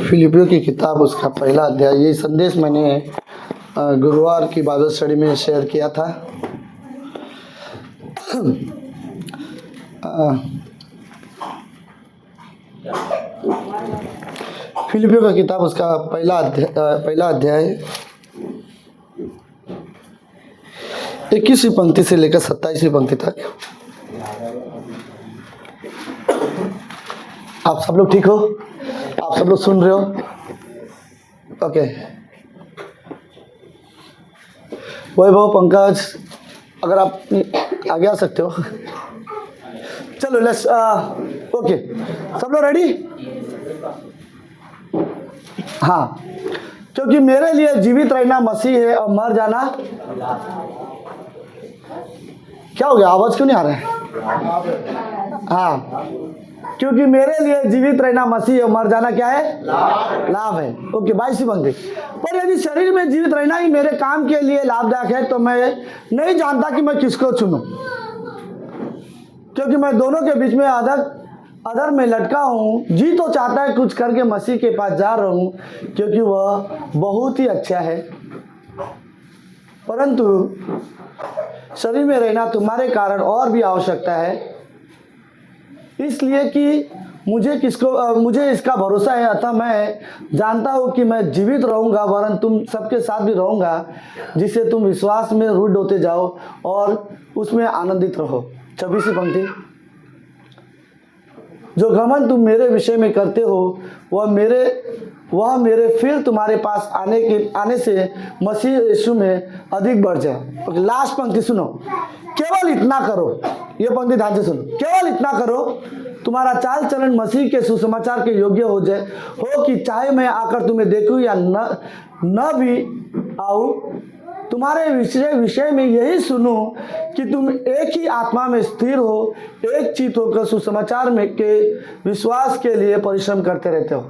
फिलिपियों की किताब उसका पहला अध्याय। ये संदेश मैंने गुरुवार की बाइबल स्टडी में शेयर किया था। फिलिपियों का किताब उसका पहला अध्याय 21वीं पंक्ति से लेकर 27वीं पंक्ति तक। आप सब लोग ठीक हो? आप सब लोग सुन रहे हो? ओके। वैभव, पंकज, अगर आप आगे आ सकते हो। चलो लेट्स ओके, सब लोग रेडी? हाँ, क्योंकि मेरे लिए जीवित रहना मसीह है और मर जाना, क्या हो गया, आवाज क्यों नहीं आ रहा है? हाँ, क्योंकि मेरे लिए जीवित रहना मसीह है और मर जाना क्या है? लाभ है। ओके, 22वीं पंक्ति। पर यदि शरीर में जीवित रहना ही मेरे काम के लिए लाभदायक है तो मैं नहीं जानता कि मैं किसको चुनूं, क्योंकि मैं दोनों के बीच में अधर में लटका हूँ। जी तो चाहता है कुछ करके मसीह के पास जा रहा हूँ, क्योंकि वह बहुत ही अच्छा है, परंतु शरीर में रहना तुम्हारे कारण और भी आवश्यकता है, इसलिए कि मुझे इसका भरोसा है। अतः मैं जानता हूँ कि मैं जीवित रहूँगा, वरन तुम सबके साथ भी रहूँगा, जिससे तुम विश्वास में रूढ़ होते जाओ और उसमें आनंदित रहो। 26वीं पंक्ति। जो घमंड तुम मेरे विषय में करते हो वह मेरे फिर तुम्हारे पास आने से मसीह यीशु में अधिक बढ़ जाए। ओके, लास्ट पंक्ति सुनो। केवल इतना करो, ये पंक्ति ध्यान से सुनो। केवल इतना करो, तुम्हारा चाल चलन मसीह के सुसमाचार के योग्य हो जाए, हो कि चाहे मैं आकर तुम्हें देखूं या न भी आऊं, तुम्हारे विषय में यही सुनो कि तुम एक ही आत्मा में स्थिर हो, एक चित्त होकर सुसमाचार में के विश्वास के लिए परिश्रम करते रहते हो।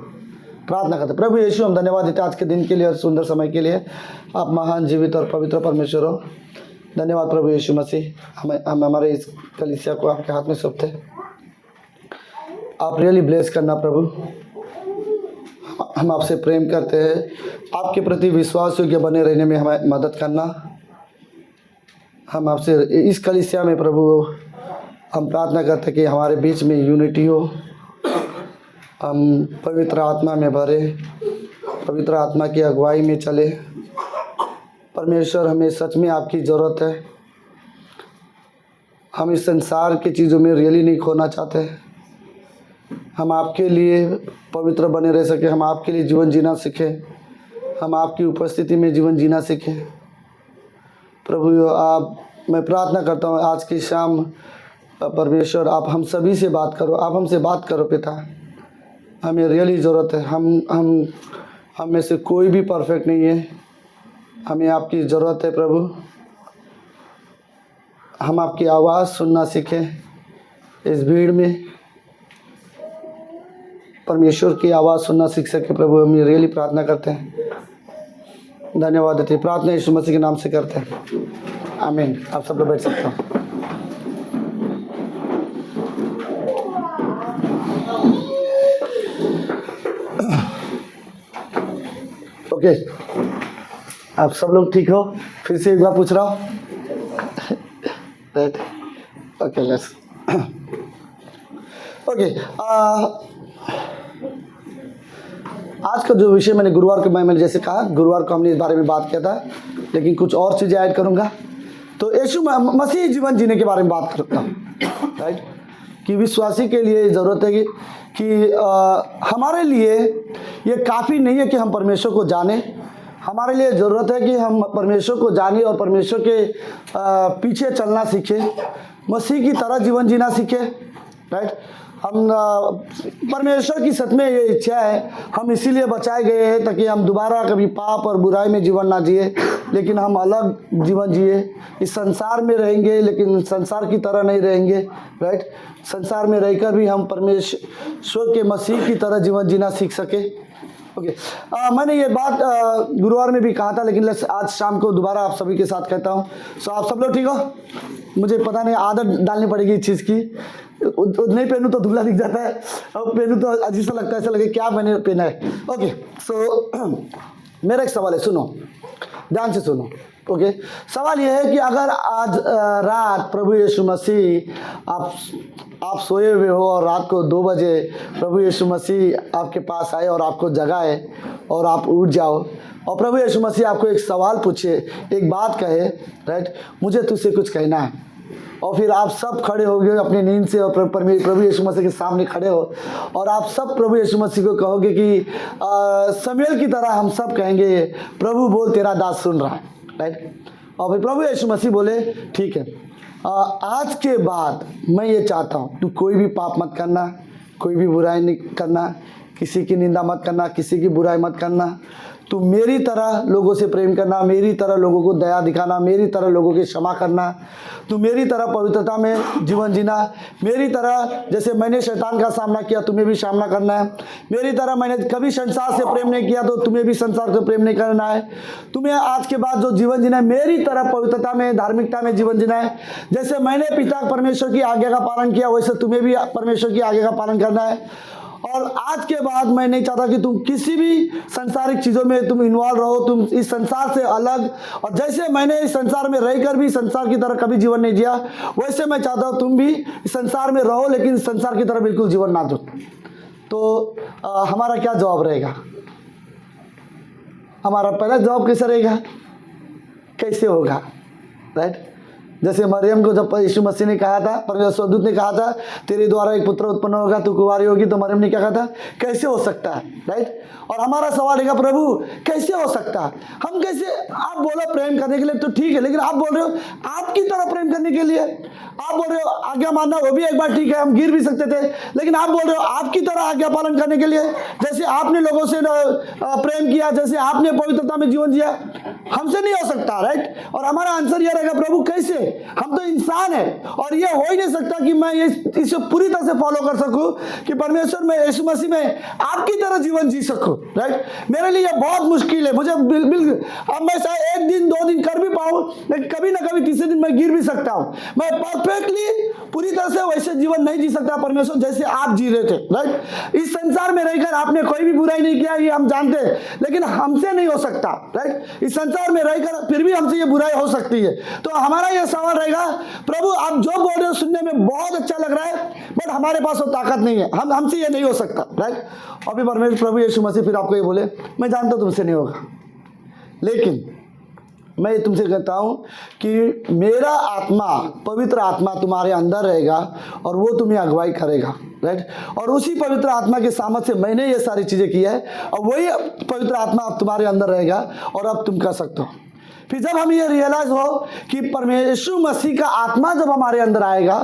प्रार्थना करते। प्रभु यीशु, हम धन्यवाद देते आज के दिन के लिए और सुंदर समय के लिए। आप महान, जीवित और पवित्र परमेश्वर हो। धन्यवाद प्रभु यीशु मसीह। हम हमारे इस कलीसिया को आपके हाथ में सौंपते हैं। आप रियली ब्लेस करना प्रभु। हम आपसे प्रेम करते हैं, आपके प्रति विश्वास योग्य बने रहने में हमें मदद करना। हम आपसे इस कलीसिया में प्रभु हम प्रार्थना करते हैं कि हमारे बीच में यूनिटी हो, हम पवित्र आत्मा में भरे, पवित्र आत्मा की अगुवाई में चले। परमेश्वर, हमें सच में आपकी ज़रूरत है। हम इस संसार की चीज़ों में रियली नहीं खोना चाहते। हम आपके लिए पवित्र बने रह सके, हम आपके लिए जीवन जीना सीखें, हम आपकी उपस्थिति में जीवन जीना सीखें। प्रभु मैं प्रार्थना करता हूँ आज की शाम परमेश्वर, आप हम सभी से बात करो, आप हमसे बात करो पिता। हमें रियली ज़रूरत है। हम में से कोई भी परफेक्ट नहीं है, हमें आपकी ज़रूरत है प्रभु। हम आपकी आवाज़ सुनना सीखें इस भीड़ में, परमेश्वर की आवाज़ सुनना सीख सके प्रभु। हम रियली प्रार्थना करते हैं, धन्यवाद देते हैं। प्रार्थना यीशु मसीह के नाम से करते हैं, आमीन। आप सब लोग बैठ सकते हो। ओके, आप सब लोग ठीक हो? फिर से एक बार पूछ रहा हूँ। Right, okay, let's okay. आज का जो विषय मैंने मैंने जैसे कहा, गुरुवार को हमने इस बारे में बात किया था, लेकिन कुछ और चीज़ें ऐड करूँगा। तो यीशु मसीह जीवन जीने के बारे में बात करता हूँ, राइट, कि विश्वासी के लिए ज़रूरत है कि हमारे लिए ये काफ़ी नहीं है कि हम परमेश्वर को जानें। हमारे लिए ज़रूरत है कि हम परमेश्वर को जानें और परमेश्वर के पीछे चलना सीखें, मसीह की तरह जीवन जीना सीखें, राइट। हम परमेश्वर की सच में ये इच्छा है, हम इसीलिए बचाए गए हैं ताकि हम दोबारा कभी पाप और बुराई में जीवन ना जिए, लेकिन हम अलग जीवन जिए। इस संसार में रहेंगे लेकिन संसार की तरह नहीं रहेंगे, राइट। संसार में रहकर भी हम परमेश्वर के मसीह की तरह जीवन जीना सीख सके। ओके, मैंने ये बात गुरुवार में भी कहा था, लेकिन आज शाम को दोबारा आप सभी के साथ कहता हूँ। सो आप सब लोग ठीक हो? मुझे पता नहीं, आदत डालनी पड़ेगी इस चीज़ की। नहीं पहनूँ तो धुला दिख जाता है, अब पहनूँ तो अजीब सा लगता है, ऐसा लगे क्या पहना है। ओके, सो मेरा एक सवाल है, सुनो, ध्यान से सुनो। ओके, सवाल यह है कि अगर आज रात प्रभु यीशु मसीह आप सोए हुए हो और रात को 2 बजे प्रभु यीशु मसीह आपके पास आए और आपको जगाए और आप उठ जाओ और प्रभु यीशु मसीह आपको एक सवाल पूछे, एक बात कहे, राइट, मुझे तुझसे कुछ कहना है, और फिर आप सब खड़े हो गए अपनी नींद से और प्रभु यीशु मसीह के सामने खड़े हो और आप सब प्रभु यीशु मसीह को कहोगे कि शमूएल की तरह हम सब कहेंगे, प्रभु बोल तेरा दास सुन रहा है, राइट। और फिर प्रभु यीशु मसीह बोले, ठीक है, आज के बाद मैं ये चाहता हूँ तू कोई भी पाप मत करना, कोई भी बुराई नहीं करना, किसी की निंदा मत करना, किसी की बुराई मत करना। तू मेरी तरह लोगों से प्रेम करना, मेरी तरह लोगों को दया दिखाना, मेरी तरह लोगों की क्षमा करना, तू मेरी तरह पवित्रता में जीवन जीना, मेरी तरह जैसे मैंने शैतान का सामना किया तुम्हें भी सामना करना है, मेरी तरह मैंने कभी संसार से प्रेम नहीं किया तो तुम्हें भी संसार से प्रेम नहीं करना है। तुम्हें आज के बाद जो जीवन जीना है मेरी तरह पवित्रता में, धार्मिकता में जीवन जीना है। जैसे मैंने पिता परमेश्वर की आज्ञा का पालन किया वैसे तुम्हें भी परमेश्वर की आज्ञा का पालन करना है। और आज के बाद मैं नहीं चाहता कि तुम किसी भी संसारिक चीज़ों में तुम इन्वॉल्व रहो, तुम इस संसार से अलग। और जैसे मैंने इस संसार में रहकर भी संसार की तरह कभी जीवन नहीं जिया, वैसे मैं चाहता हूँ तुम भी इस संसार में रहो लेकिन संसार की तरह बिल्कुल जीवन ना दो। तो हमारा क्या जवाब रहेगा? हमारा पहला जवाब कैसा रहेगा? कैसे होगा? राइट? जैसे मरियम को जब यीशु मसीह ने कहा था, परमेश्वर दूत ने कहा था तेरे द्वारा एक पुत्र उत्पन्न होगा, तू कुंवारी होगी, तो मरियम ने क्या कहा था? कैसे हो सकता है? राइट? और हमारा सवाल है प्रभु कैसे हो सकता है? हम कैसे? आप बोलो प्रेम करने के लिए तो ठीक है, लेकिन आप बोल रहे हो आपकी तरह प्रेम करने के लिए, आप बोल रहे हो आज्ञा मानना वो भी एक बार ठीक है, हम गिर भी सकते थे, लेकिन आप बोल रहे हो आपकी तरह आज्ञा पालन करने के लिए, जैसे आपने लोगों से प्रेम किया, जैसे आपने पवित्रता में जीवन जिया, हमसे नहीं हो सकता। राइट? और हमारा आंसर यह रहेगा प्रभु कैसे? हम तो इंसान है और ये हो ही नहीं सकता कि मैं इसे पूरी तरह से फॉलो कर सकूं कि परमेश्वर में यीशु मसीह में आपकी तरह जीवन जी सकूं। राइट? मेरे लिए बहुत मुश्किल है, मुझे बिल्कुल अब मैं शायद 1 दिन 2 दिन कर भी पाऊं, लेकिन कभी ना कभी तीसरे दिन मैं गिर भी सकता हूं। मैं परफेक्टली पूरी तरह से वैसे जीवन नहीं जी सकता परमेश्वर जैसे आप जी रहे थे। राइट? इस संसार में रहकर आपने कोई भी बुराई नहीं किया, ये हम जानते हैं, लेकिन हमसे नहीं हो सकता। राइट? इस संसार में रहकर फिर भी हमसे ये बुराई हो सकती है। तो हमारा यह सवाल रहेगा प्रभु आप जो बोल रहे हो सुनने में बहुत अच्छा लग रहा है, बट हमारे पास वो ताकत नहीं है, हमसे ये नहीं हो सकता। राइट? अभी परमेश्वर प्रभु यीशु मसीह फिर आपको ये बोले मैं जानता हूं तुमसे नहीं होगा, लेकिन मैं तुमसे कहता हूं कि मेरा आत्मा, पवित्र आत्मा तुम्हारे अंदर रहेगा और वो तुम्हें अगुवाई करेगा। राइट? और उसी पवित्र आत्मा के सामर्थ्य से मैंने ये सारी चीज़ें की है और वही पवित्र आत्मा अब तुम्हारे अंदर रहेगा और अब तुम कर सकते हो। फिर जब हम ये रियलाइज हो कि परमेश्वर मसीह का आत्मा जब हमारे अंदर आएगा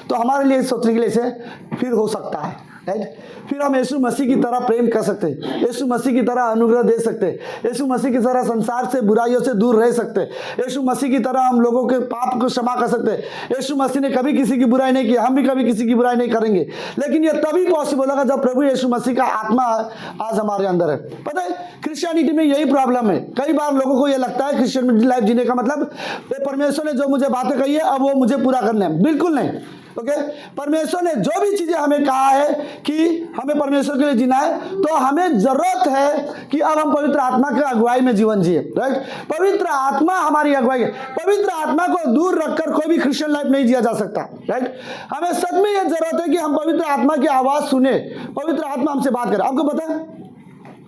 तो हमारे लिए सोचने के लिए से फिर हो सकता है। राइट? फिर हम यीशु मसीह की तरह प्रेम कर सकते, यीशु मसीह की तरह अनुग्रह दे सकते, यीशु मसीह की तरह संसार से बुराइयों से दूर रह सकते, यीशु मसीह की तरह हम लोगों के पाप को क्षमा कर सकते। यीशु मसीह ने कभी किसी की बुराई नहीं की, हम भी कभी किसी की बुराई नहीं करेंगे, लेकिन ये तभी पॉसिबल होगा जब प्रभु यीशु मसीह का आत्मा आज हमारे अंदर है। पता है क्रिश्चियनिटी में यही प्रॉब्लम है। कई बार लोगों को यह लगता है क्रिश्चियन लाइफ जीने का मतलब परमेश्वर ने जो मुझे बातें कही है अब वो मुझे पूरा करना है। बिल्कुल नहीं। ओके? परमेश्वर ने जो भी चीजें हमें कहा है कि हमें परमेश्वर के लिए जीना है, तो हमें जरूरत है कि अब हम पवित्र आत्मा की अगुवाई में जीवन जिए। राइट? पवित्र आत्मा हमारी अगुवाई है। पवित्र आत्मा को दूर रखकर कोई भी क्रिश्चियन लाइफ नहीं जिया जा सकता। राइट? हमें सच में यह जरूरत है कि हम पवित्र आत्मा की आवाज सुने, पवित्र आत्मा हमसे बात करे। आपको पता है,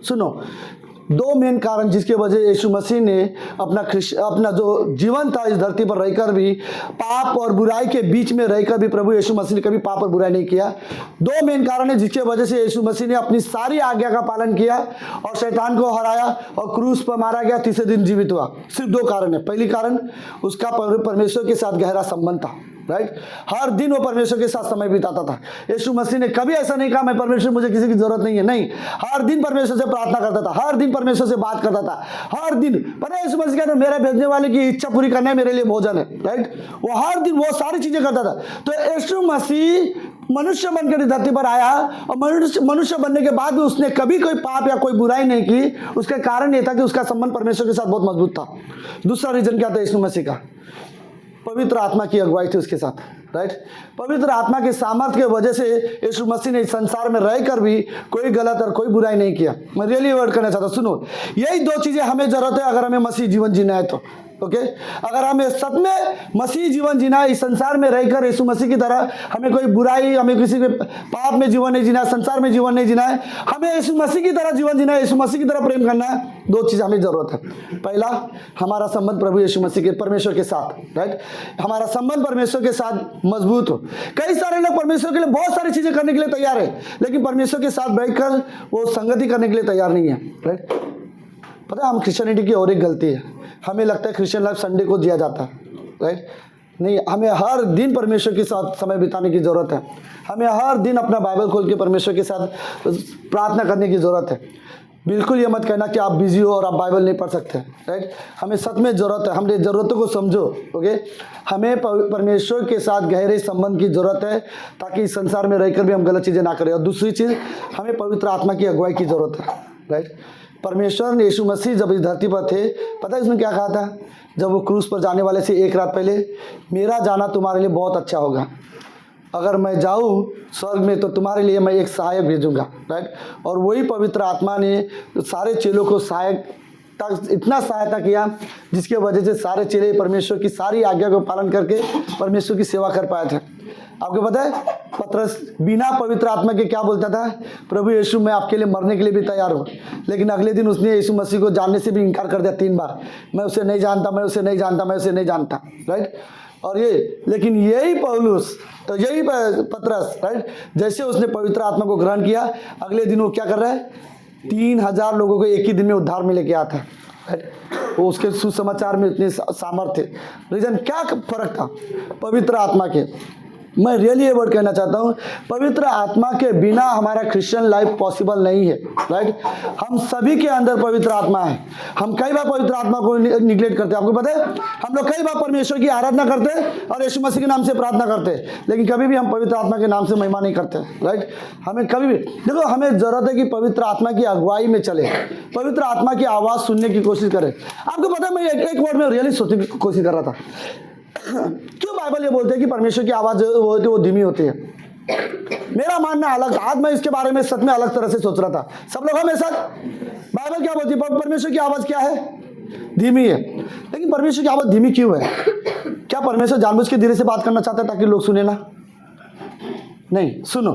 सुनो, 2 मेन कारण जिसके वजह यीशु मसीह ने अपना जो जीवन था इस धरती पर रहकर भी, पाप और बुराई के बीच में रहकर भी प्रभु यीशु मसीह ने कभी पाप और बुराई नहीं किया। 2 मेन कारण है जिसके वजह से यीशु मसीह ने अपनी सारी आज्ञा का पालन किया और शैतान को हराया और क्रूस पर मारा गया, तीसरे दिन जीवित हुआ। सिर्फ 2 कारण है। पहली कारण उसका परमेश्वर के साथ गहरा संबंध था। राइट? हर दिन वो परमेश्वर के साथ समय बिताता था। यीशु मसीह ने कभी ऐसा नहीं कहा मैं परमेश्वर, मुझे किसी की जरूरत नहीं है। नहीं, हर दिन परमेश्वर से प्रार्थना करता था, हर दिन परमेश्वर से बात करता था, हर दिन। पता है यीशु मसीह कहता मेरे भेजने वाले की इच्छा पूरी करना है, मेरे लिए भोजन है। राइट? वो हर दिन वो सारी चीजें करता था। तो यीशु मसीह मनुष्य बनकर धरती पर आया और मनुष्य बनने के बाद भी उसने कभी कोई पाप या कोई बुराई नहीं की। उसका कारण यह था कि उसका संबंध परमेश्वर के साथ बहुत मजबूत था। दूसरा रीजन क्या था यीशु मसीह का? पवित्र आत्मा की अगुवाई थी उसके साथ। राइट? पवित्र आत्मा के सामर्थ्य की वजह से यीशु मसीह ने इस संसार में रहकर भी कोई गलत और कोई बुराई नहीं किया। मैं रियली वर्ड करना चाहता हूं, सुनो, यही 2 चीजें हमें जरूरत है अगर हमें मसीह जीवन जीना है तो। ओके? अगर हमें सच में मसीह जीवन जीना है, इस संसार में रहकर यीशु मसीह की तरह, हमें कोई बुराई, हमें किसी के पाप में जीवन नहीं जीना है, संसार में जीवन नहीं जीना है, हमें यीशु मसीह की तरह जीवन जीना है, यीशु मसीह की तरह प्रेम करना है, 2 चीज़ हमें जरूरत है। पहला, हमारा संबंध प्रभु यीशु मसीह के, परमेश्वर के साथ। राइट? हमारा संबंध परमेश्वर के साथ मजबूत हो। कई सारे लोग परमेश्वर के लिए बहुत सारी चीजें करने के लिए तैयार है, लेकिन परमेश्वर के साथ बैठकर वो संगति करने के लिए तैयार नहीं है। राइट? पता है हम क्रिश्चियनिटी की और एक गलती है, हमें लगता है क्रिश्चियन लाइफ संडे को जिया जाता है। राइट? नहीं, हमें हर दिन परमेश्वर के साथ समय बिताने की ज़रूरत है। हमें हर दिन अपना बाइबल खोल के परमेश्वर के साथ प्रार्थना करने की ज़रूरत है। बिल्कुल ये मत कहना कि आप बिजी हो और आप बाइबल नहीं पढ़ सकते, राइट। हमें सच में ज़रूरत है, हमारी ज़रूरतों को समझो, ओके। हमें परमेश्वर के साथ गहरे संबंध की ज़रूरत है ताकि इस संसार में रहकर भी हम गलत चीज़ें ना करें। और दूसरी चीज़, हमें पवित्र आत्मा की अगुवाई की ज़रूरत है, राइट। परमेश्वर ने यीशु मसीह जब इस धरती पर थे, पता है उसने क्या कहा था? जब वो क्रूस पर जाने वाले से एक रात पहले, मेरा जाना तुम्हारे लिए बहुत अच्छा होगा। अगर मैं जाऊँ स्वर्ग में तो तुम्हारे लिए मैं एक सहायक भेजूंगा, राइट। और वही पवित्र आत्मा ने सारे चेलों को इतना सहायता किया जिसके वजह से सारे चेले परमेश्वर की सारी आज्ञा को पालन करके परमेश्वर की सेवा कर पाए थे। आपको पता है पतरस बिना पवित्र आत्मा के क्या बोलता था? प्रभु यीशु, मैं आपके लिए मरने के लिए भी तैयार हूँ। लेकिन अगले दिन उसने यीशु मसीह को जानने से भी इनकार कर दिया 3 बार। मैं उसे नहीं जानता, मैं उसे नहीं जानता, मैं उसे नहीं जानता, राइट। और लेकिन यही पौलुस, तो यही पतरस, राइट, जैसे उसने पवित्र आत्मा को ग्रहण किया, अगले दिन वो क्या कर रहा है? 3000 लोगों को एक ही दिन में उद्धार में लेके आता है, राइट। वो उसके सुसमाचार में इतने सामर्थ्य थे। रीजन क्या फर्क था? पवित्र आत्मा के। मैं रियली ये वर्ड कहना चाहता हूँ, पवित्र आत्मा के बिना हमारा क्रिश्चियन लाइफ पॉसिबल नहीं है, राइट। हम सभी के अंदर पवित्र आत्मा है। हम कई बार पवित्र आत्मा को निगलेक्ट करते हैं। आपको पता है हम लोग कई बार परमेश्वर की आराधना करते हैं और यीशु मसीह के नाम से प्रार्थना करते हैं, लेकिन कभी भी हम पवित्र आत्मा के नाम से महिमा नहीं करते, राइट। हमें कभी भी देखो, हमें जरूरत है कि पवित्र आत्मा की अगुवाई में चले, पवित्र आत्मा की आवाज़ सुनने की कोशिश करें। आपको पता है मैं एक वर्ड में रियली सोचने की कोशिश कर रहा था, क्यों बाइबल ये बोलते हैं कि परमेश्वर की आवाज़ जो होती है वो धीमी होती है? मेरा मानना अलग था, आज मैं इसके बारे में सच में अलग तरह से सोच रहा था। सब लोग हमें साथ बाइबल क्या बोलती है? परमेश्वर की आवाज़ क्या है? धीमी है। लेकिन परमेश्वर की आवाज़ धीमी क्यों है? क्या परमेश्वर जानबूझ के धीरे से बात करना चाहता है ताकि लोग सुने ना? नहीं, सुनो,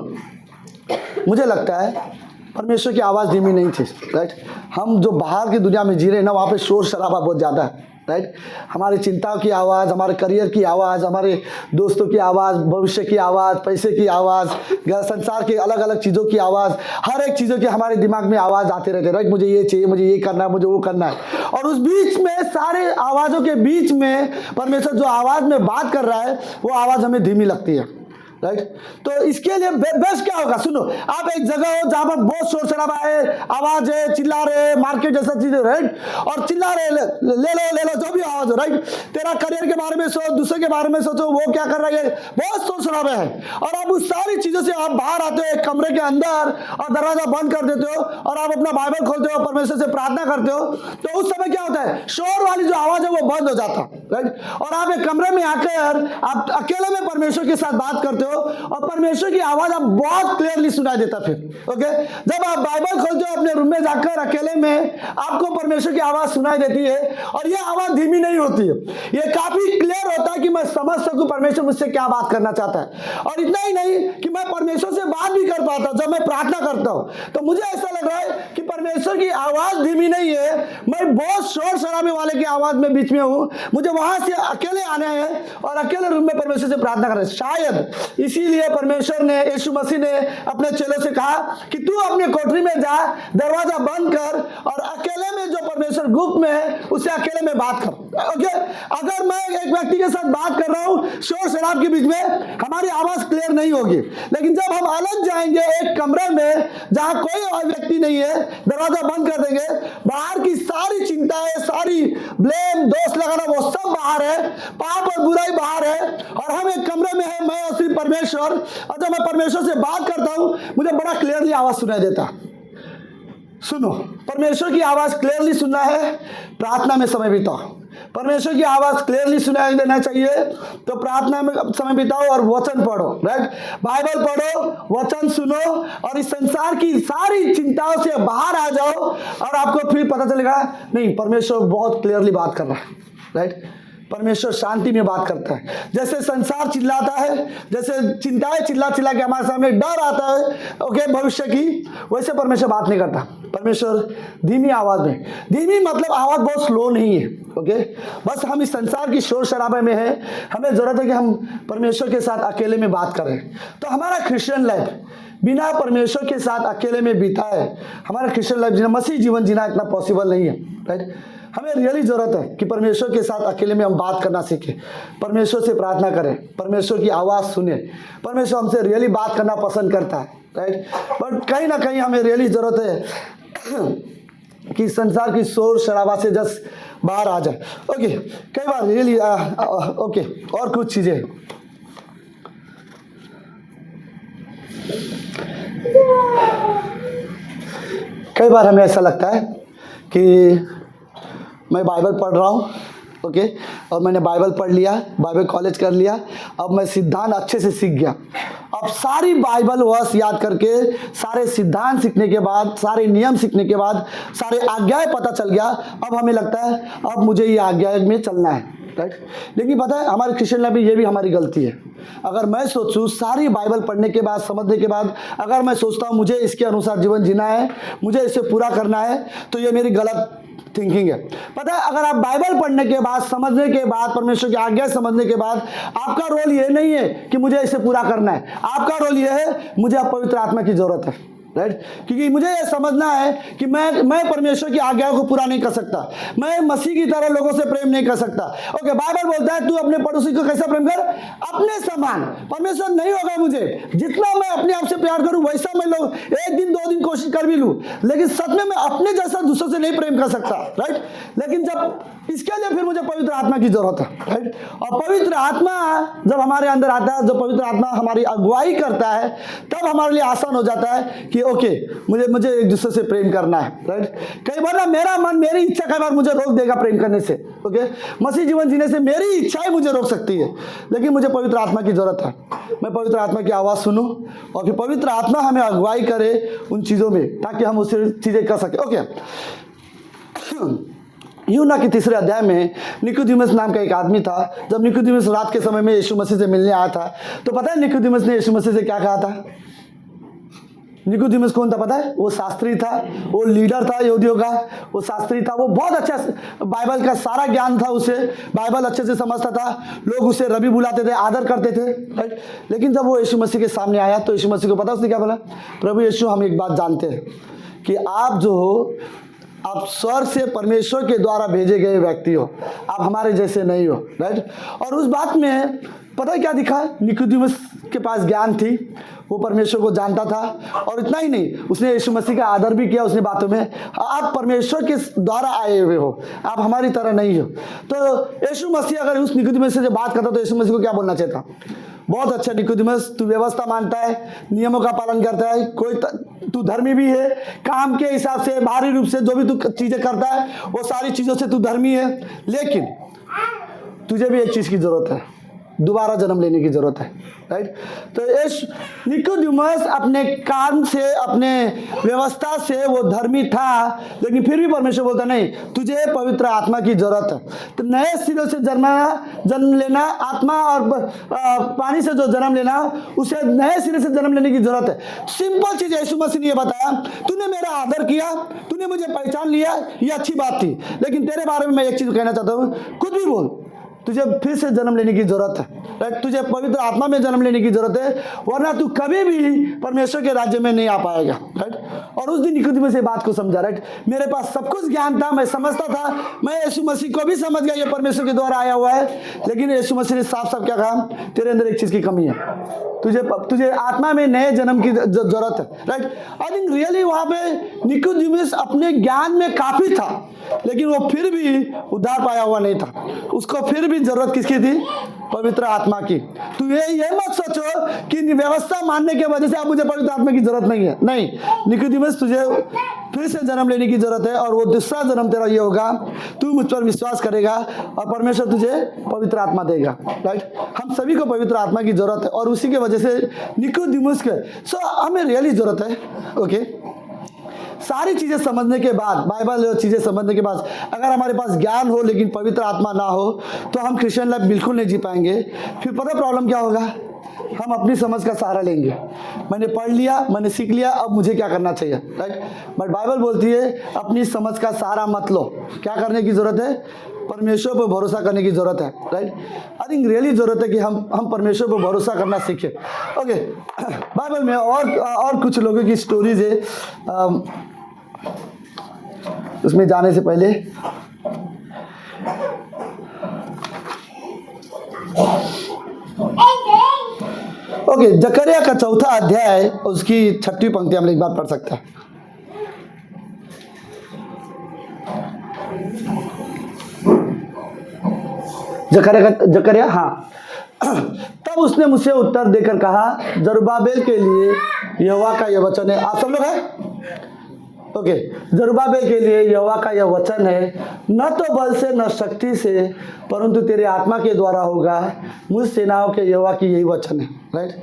मुझे लगता है परमेश्वर की आवाज़ धीमी नहीं थी, राइट। हम जो बाहर की दुनिया में जी रहे हैं ना, वहाँ पे शोर शराबा बहुत ज़्यादा है, राइट। हमारी चिंताओं की आवाज़, हमारे करियर की आवाज़, हमारे दोस्तों की आवाज़, भविष्य की आवाज़, पैसे की आवाज़, संसार के अलग अलग चीज़ों की आवाज़, हर एक चीज़ों की हमारे दिमाग में आवाज़ आते रहते हैं, राइट। मुझे ये चाहिए, मुझे ये करना है, मुझे वो करना है। और उस बीच में, सारे आवाज़ों के बीच में परमेश्वर जो आवाज़ में बात कर रहा है वो आवाज़ हमें धीमी लगती है, राइट। तो इसके लिए बेस्ट क्या होगा? सुनो, आप एक जगह हो जहां पर बहुत शोर शराबा है, आवाज है, चिल्ला रहे, मार्केट जैसा चीज है, राइट। और चिल्ला रहे, ले लो जो भी आवाज हो, राइट। तेरा करियर के बारे में सोच, दूसरे के बारे में सोचो, वो क्या कर रहा है, बहुत शोर शराबा है। और आप उस सारी चीजों से आप बाहर आते हो एक कमरे के अंदर और दरवाजा बंद कर देते हो और आप अपना बाइबल खोलते हो, परमेश्वर से प्रार्थना करते हो, तो उस समय क्या होता है? शोर वाली जो आवाज है वो बंद हो जाता, राइट। और आप एक कमरे में आकर आप अकेले में परमेश्वर के साथ बात करते हो और परमेश्वर की आवाज आप बहुत क्लियरली सुनाई देता फिर, ओके। जब आप बाइबल खोलते हो अपने रूम में जाकर अकेले में, आपको परमेश्वर की आवाज सुनाई देती है और ये आवाज धीमी नहीं होती है, ये काफी क्लियर होता है कि मैं समझ सकूं परमेश्वर मुझसे क्या बात करना चाहता है। और इतना ही नहीं कि मैं परमेश्वर से बात भी कर पाता हूं। जब मैं प्रार्थना करता हूं तो मुझे ऐसा लग रहा है कि परमेश्वर की आवाज धीमी नहीं है, मैं बहुत शोर शराबे वाले की आवाज में बीच में हूं, मुझे वहां से अकेले आना है और अकेले रूम में परमेश्वर से प्रार्थना करना है। शायद इसीलिए परमेश्वर ने, यीशु मसीह ने अपने चेलों से कहा कि तू अपने कोठरी में जा, दरवाजा बंद कर और अकेले में जो परमेश्वर गुप्त में है उससे अकेले में बात कर, ओके। अगर मैं एक व्यक्ति के साथ बात कर रहा हूं शोर शराब के बीच में, हमारी आवाज क्लियर नहीं होगी। लेकिन जब हम अलग जाएंगे एक कमरे में जहां कोई व्यक्ति नहीं है, दरवाजा बंद कर देंगे, बाहर की सारी चिंताएं, सारी ब्लेम, दोष लगाना, वो सब बाहर है, पाप और बुराई बाहर है और हम एक कमरे में है, मैं और सिर्फ परमेश्वर। और जब मैं परमेश्वर से बात करता हूं मुझे बड़ा क्लियरली आवाज सुनाई देता। सुनो, परमेश्वर की आवाज क्लियरली सुनना है, प्रार्थना में समय बिताओ। परमेश्वर की आवाज क्लियरली सुनाई देना चाहिए तो प्रार्थना में समय बिताओ और वचन पढ़ो, राइट। बाइबल पढ़ो, वचन सुनो और इस संसार की सारी चिंताओं से बाहर आ जाओ और आपको फिर पता चलेगा नहीं, परमेश्वर बहुत क्लियरली बात कर रहा है, राइट। परमेश्वर शांति में बात करता है। जैसे संसार चिल्लाता है, जैसे चिंताएं चिल्ला चिल्ला के हमारे सामने डर आता है, ओके, भविष्य की, वैसे परमेश्वर बात नहीं करता। परमेश्वर धीमी आवाज में, धीमी मतलब आवाज बहुत स्लो नहीं है, ओके। बस हम इस संसार की शोर शराबे में है, हमें जरूरत है कि हम परमेश्वर के साथ अकेले में बात करें। तो हमारा क्रिश्चियन लाइफ बिना परमेश्वर के साथ अकेले में बीता है, हमारा क्रिश्चियन लाइफ जीना, मसीह जीवन जीना इतना पॉसिबल नहीं है, राइट। हमें रियली ज़रूरत है कि परमेश्वर के साथ अकेले में हम बात करना सीखें, परमेश्वर से प्रार्थना करें, परमेश्वर की आवाज़ सुने। परमेश्वर हमसे रियली बात करना पसंद करता है, राइट। बट कहीं ना कहीं हमें रियली ज़रूरत है कि संसार की शोर शराबा से जस्ट बाहर आ जाए। ओके, कई बार रियली ओके, और कुछ चीज़ें कई बार हमें ऐसा लगता है कि मैं बाइबल पढ़ रहा हूँ, ओके, और मैंने बाइबल पढ़ लिया, बाइबल कॉलेज कर लिया, अब मैं सिद्धांत अच्छे से सीख गया। अब सारी बाइबल वर्स याद करके, सारे सिद्धांत सीखने के बाद, सारे नियम सीखने के बाद, सारे आज्ञाएं पता चल गया, अब हमें लगता है अब मुझे ये आज्ञा में चलना है, राइट। लेकिन पता है हमारे क्रिश्चियन लाइफ में ये भी हमारी गलती है। अगर मैं सोचूं सारी बाइबल पढ़ने के बाद, समझने के बाद, अगर मैं सोचता हूँ मुझे इसके अनुसार जीवन जीना है, मुझे इसे पूरा करना है, तो ये मेरी गलत थिंकिंग है। पता है अगर आप बाइबल पढ़ने के बाद, समझने के बाद, परमेश्वर की आज्ञा समझने के बाद, आपका रोल ये नहीं है कि मुझे इसे पूरा करना है, आपका रोल ये है मुझे अब पवित्र आत्मा की जरूरत है, राइट। क्योंकि मुझे ये समझना है कि मैं परमेश्वर की आज्ञाओं को पूरा नहीं कर सकता, मैं मसीह की तरह लोगों से प्रेम नहीं कर सकता। ओके, बाइबल बोलता है तू अपने पड़ोसी को कैसा प्रेम कर, अपने समान। परमेश्वर नहीं होगा मुझे, जितना मैं अपने आप से प्यार करूं वैसा मैं लोग 1 दिन 2 दिन कोशिश कर भी लूं, लेकिन सच में मैं अपने जैसा दूसरों से नहीं प्रेम कर सकता, राइट। लेकिन जब इसके लिए फिर मुझे पवित्र आत्मा की जरूरत है, राइट। और पवित्र आत्मा जब हमारे अंदर आता है, जब पवित्र आत्मा हमारी अगुवाई करता है, तब हमारे लिए आसान हो जाता है कि ओके मुझे एक दूसरे से प्रेम करना है, राइट। कई बार ना मेरा मन, मेरी इच्छा कई बार मुझे रोक देगा प्रेम करने से, ओके। मसीह जीवन जीने से मेरी इच्छाएं मुझे रोक सकती है, लेकिन मुझे पवित्र आत्मा की जरूरत है। मैं पवित्र आत्मा की आवाज़ सुनूं और फिर पवित्र आत्मा हमें अगुवाई करे उन चीज़ों में, ताकि हम उससे चीज़ें कर सकें। ओके, यूहन्ना के 3 अध्याय में निकोदेमुस नाम का एक आदमी था। जब निकोदेमुस रात के समय में यीशु मसीह से मिलने आया था, तो पता है निकोदेमुस ने यीशु मसीह से क्या कहा था? निकोदेमुस कौन था पता है? वो शास्त्री था, वो लीडर था यहूदियों का, वो शास्त्री था, वो बहुत अच्छा बाइबल का सारा ज्ञान था उसे, बाइबल अच्छे से समझता था, लोग उसे रबी बुलाते थे, आदर करते थे, राइट। लेकिन जब वो यीशु मसीह के सामने आया तो यीशु मसीह को पता उसने क्या बोला? प्रभु यीशु, हम एक बात जानते हैं कि आप जो हो, आप स्वर्ग से परमेश्वर के द्वारा भेजे गए व्यक्ति हो, आप हमारे जैसे नहीं हो, राइट। और उस बात में पता है क्या दिखा? निकोदेमुस के पास ज्ञान थी, वो परमेश्वर को जानता था, और इतना ही नहीं, उसने यीशु मसीह का आदर भी किया उसने बातों में। आप परमेश्वर के द्वारा आए हुए हो, आप हमारी तरह नहीं हो। तो यीशु मसीह अगर उस निकोदेमुस से जब बात करता तो यीशु मसीह को क्या बोलना चाहिए था? बहुत अच्छा निकोदेमुस, तू व्यवस्था मानता है, नियमों का पालन करता है, तू धर्मी भी है, काम के हिसाब से, बाहरी रूप से जो भी तू चीजें करता है वो सारी चीजों से तू धर्मी है, लेकिन तुझे भी एक चीज की जरूरत है, दोबारा जन्म लेने की जरूरत है, राइट। तो इस निकोदेमुस अपने काम से, अपने व्यवस्था से वो धर्मी था, लेकिन फिर भी परमेश्वर बोलता नहीं, तुझे पवित्र आत्मा की जरूरत है। तो नए सिरे से जन्म लेना, आत्मा और पानी से जो जन्म लेना, उसे नए सिरे से जन्म लेने की जरूरत है। सिंपल चीज यीशु मसीह ने ये बताया, तूने मेरा आदर किया, तूने मुझे पहचान लिया, ये अच्छी बात थी, लेकिन तेरे बारे में मैं एक चीज कहना चाहता हूँ, खुद भी बोल, तुझे फिर से जन्म लेने की जरूरत है, राइट। तुझे पवित्र आत्मा में जन्म लेने की जरूरत है, वरना तू कभी भी परमेश्वर के राज्य में नहीं आ पाएगा, राइट। और उस दिन निकोदेमुस से बात को समझा, राइट। मेरे पास सब कुछ ज्ञान था, मैं समझता था, मैं यीशु मसीह को भी समझ गया ये परमेश्वर के द्वारा आया हुआ है, लेकिन यीशु मसीह ने साफ साफ क्या कहा? तेरे अंदर एक चीज की कमी है, तुझे आत्मा में नए जन्म की जरूरत है, राइट। आई थिंक रियली वहां पे निकोदेमुस अपने ज्ञान में काफी था, लेकिन वो फिर भी उद्धार पाया हुआ नहीं था, उसको फिर भी जरूरत किसकी थी? पवित्र आत्मा की। तो ये मत सोचो कि व्यवस्था मानने की वजह से आप मुझे पवित्र आत्मा की जरूरत नहीं है, नहीं। निकोदेमुस, तुझे फिर से जन्म लेने की जरूरत है, और वो दूसरा जन्म तेरा ये होगा, तू मुझ पर विश्वास करेगा और परमेश्वर तुझे पवित्र आत्मा देगा, राइट। हम सभी को पवित्र आत्मा की जरूरत है, और उसी की वजह से निकोदेमुस के हमें रियली जरूरत है, ओके। सारी चीजें समझने के बाद, बाइबल चीजें समझने के बाद, अगर हमारे पास ज्ञान हो लेकिन पवित्र आत्मा ना हो, तो हम क्रिश्चियन लाइफ बिल्कुल नहीं जी पाएंगे। फिर पता प्रॉब्लम क्या होगा? हम अपनी समझ का सहारा लेंगे, मैंने पढ़ लिया, मैंने सीख लिया, अब मुझे क्या करना चाहिए, राइट। बट बाइबल बोलती है अपनी समझ का सहारा मत लो। क्या करने की जरूरत है? परमेश्वर पर भरोसा करने की जरूरत है, राइट। आई थिंक रियली जरूरत है कि हम परमेश्वर पर भरोसा करना सीखें, ओके। बाइबल में और कुछ लोगों की स्टोरीज है, उसमें जाने से पहले ओके, जकरिया का 4था अध्याय उसकी 6वीं पंक्ति हम एक बार पढ़ सकते हैं। जकरिया हाँ। तब उसने मुझसे उत्तर देकर कहा, जरुब्बाबेल के लिए यहोवा का यह वचन है। आप सब लोग हैं? ओके, जरुब्बाबेल के लिए यहोवा का यह वचन है, न तो बल से न शक्ति से, परंतु तेरे आत्मा के द्वारा होगा। मुझ सेनाओं के यहोवा की यही वचन है। राइट?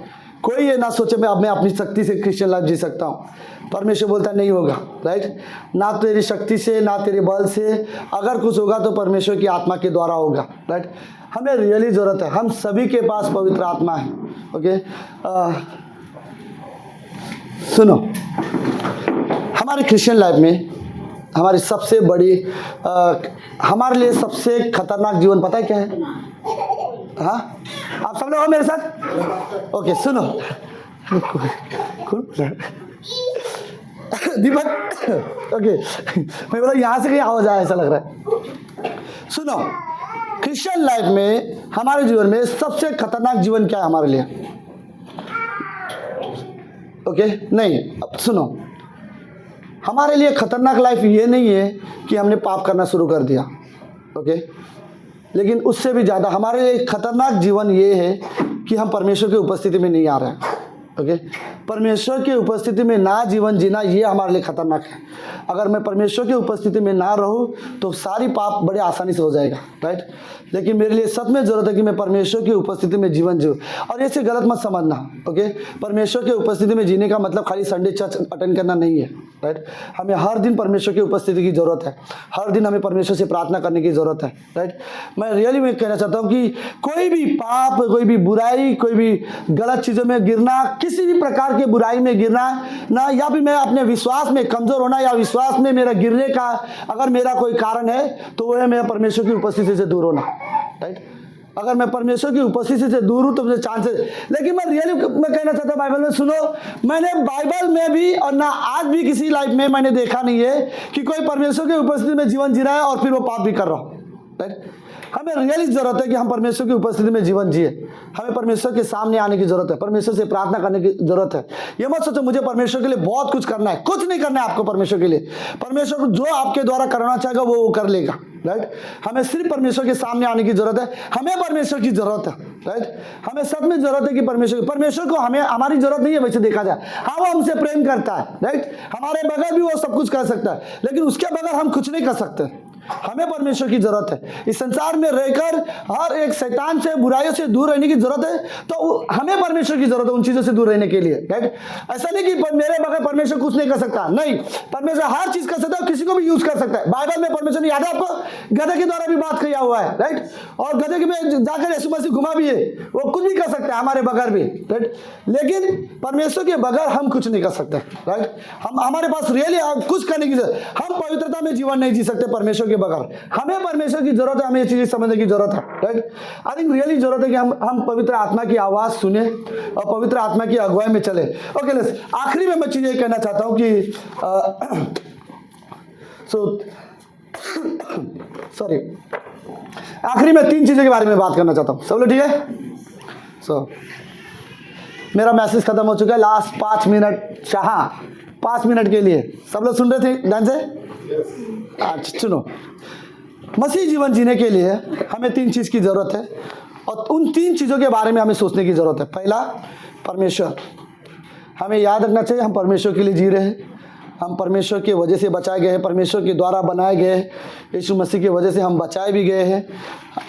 कोई ये ना सोचे मैं अपनी शक्ति से क्रिश्चियन लाइफ जी सकता हूँ। परमेश्वर बोलता नहीं होगा। राइट? ना तेरी शक्ति से ना तेरे बल से, अगर कुछ होगा तो परमेश्वर की आत्मा के द्वारा होगा। राइट? हमें रियली ज़रूरत है, हम सभी के पास पवित्र आत्मा है। ओके, सुनो, हमारे क्रिश्चियन लाइफ में हमारी सबसे बड़ी हमारे लिए सबसे खतरनाक जीवन पता है क्या है? हाँ, आप सब लोग हो मेरे साथ? ओके, सुनो। दीपक, ओके, मैं बोला यहाँ से कहीं आवाज आया ऐसा लग रहा है। सुनो, क्रिश्चियन लाइफ में हमारे जीवन में सबसे खतरनाक जीवन क्या है हमारे लिए? ओके, नहीं, अब सुनो, हमारे लिए खतरनाक लाइफ ये नहीं है कि हमने पाप करना शुरू कर दिया। ओके, लेकिन उससे भी ज़्यादा हमारे लिए खतरनाक जीवन ये है कि हम परमेश्वर की उपस्थिति में नहीं आ रहे हैं। ओके, परमेश्वर की उपस्थिति में ना जीवन जीना ये हमारे लिए खतरनाक है। अगर मैं परमेश्वर की उपस्थिति में ना रहूँ तो सारी पाप बड़े आसानी से हो जाएगा। राइट? लेकिन मेरे लिए सच में ज़रूरत है कि मैं परमेश्वर की उपस्थिति में जीवन जीऊँ। और ऐसे गलत मत समझना। ओके, परमेश्वर की उपस्थिति में जीने का मतलब खाली संडे चर्च अटेंड करना नहीं है। राइट? हमें हर दिन परमेश्वर की उपस्थिति की ज़रूरत है। हर दिन हमें परमेश्वर से प्रार्थना करने की ज़रूरत है। राइट? मैं रियली में कहना चाहता हूँ कि कोई भी पाप, कोई भी बुराई, कोई भी गलत चीज़ों में गिरना, किसी भी प्रकार के बुराई में गिरना ना, या फिर मैं अपने विश्वास में कमज़ोर होना या विश्वास में मेरा गिरने का अगर मेरा कोई कारण है तो वो है मेरा परमेश्वर की उपस्थिति से दूर होना। राइट? अगर मैं परमेश्वर की उपस्थिति से दूर हूँ तो मुझे चांसेस, लेकिन मैं रियली मैं कहना चाहता हूँ, बाइबल में सुनो, मैंने बाइबल में भी और ना आज भी किसी लाइफ में मैंने देखा नहीं है कि कोई परमेश्वर की उपस्थिति में जीवन जी रहा है और फिर वो पाप भी कर रहा हो। राइट? हमें रियली ज़रूरत है कि हम परमेश्वर की उपस्थिति में जीवन जिए। हमें परमेश्वर के सामने आने की ज़रूरत है, परमेश्वर से प्रार्थना करने की ज़रूरत है। ये मत सोचो मुझे परमेश्वर के लिए बहुत कुछ करना है, कुछ नहीं करना है आपको परमेश्वर के लिए। परमेश्वर को जो आपके द्वारा करना चाहेगा वो कर लेगा। राइट? हमें सिर्फ परमेश्वर के सामने आने की ज़रूरत है, हमें परमेश्वर की ज़रूरत है। राइट? हमें सच में ज़रूरत है कि परमेश्वर को हमें हमारी ज़रूरत नहीं है वैसे देखा जाए। हाँ, वो हमसे प्रेम करता है। राइट? हमारे बगैर भी वो सब कुछ कर सकता है, लेकिन उसके बगैर हम कुछ नहीं कर सकते। हमें परमेश्वर की जरूरत है। इस संसार में रहकर हर एक शैतान से, बुराइयों से दूर रहने की जरूरत है, तो हमें परमेश्वर की जरूरत है उन चीजों से दूर रहने के लिए। राइट? ऐसा नहीं कि मेरे बगैर परमेश्वर कुछ नहीं कर सकता, नहीं, परमेश्वर हर चीज कर सकता है, किसी को भी यूज कर सकता है। बाइबल में परमेश्वर ने, याद है आपको, गधे के द्वारा भी बात किया हुआ है। राइट? और गधे के में जाकर यीशु मसीह घुमा भी है, वो कुछ भी कर सकता है हमारे बगैर भी। राइट? लेकिन परमेश्वर के बगैर हम कुछ नहीं कर सकते। राइट? हमारे पास रियली कुछ करने की जरूरत, हम पवित्रता में जीवन नहीं जी सकते परमेश्वर के बगैर। हमें परमेश्वर की जरूरत है, हमें ये चीजें समझने की जरूरत है। राइट? आई थिंक रियली जरूरत है कि हम पवित्र आत्मा की आवाज सुने और पवित्र आत्मा की अगुवाई में चले। ओके, आखिरी में मैं चीज ये कहना चाहता हूं कि सॉरी, आखिरी में 3 चीजों के बारे में बात करना चाहता हूं। सब लोग ठीक है? मेरा मैसेज खत्म हो चुका है। लास्ट 5 मिनट, 5 मिनट के लिए सब लोग सुन रहे थे ध्यान से? अच्छा, सुनो, मसीह जीवन जीने के लिए हमें 3 चीज़ की ज़रूरत है और उन 3 चीज़ों के बारे में हमें सोचने की ज़रूरत है। पहला, परमेश्वर। हमें याद रखना चाहिए हम परमेश्वर के लिए जी रहे हैं, हम परमेश्वर की वजह से बचाए गए हैं, परमेश्वर के द्वारा बनाए गए हैं, यीशु मसीह की वजह से हम बचाए भी गए हैं।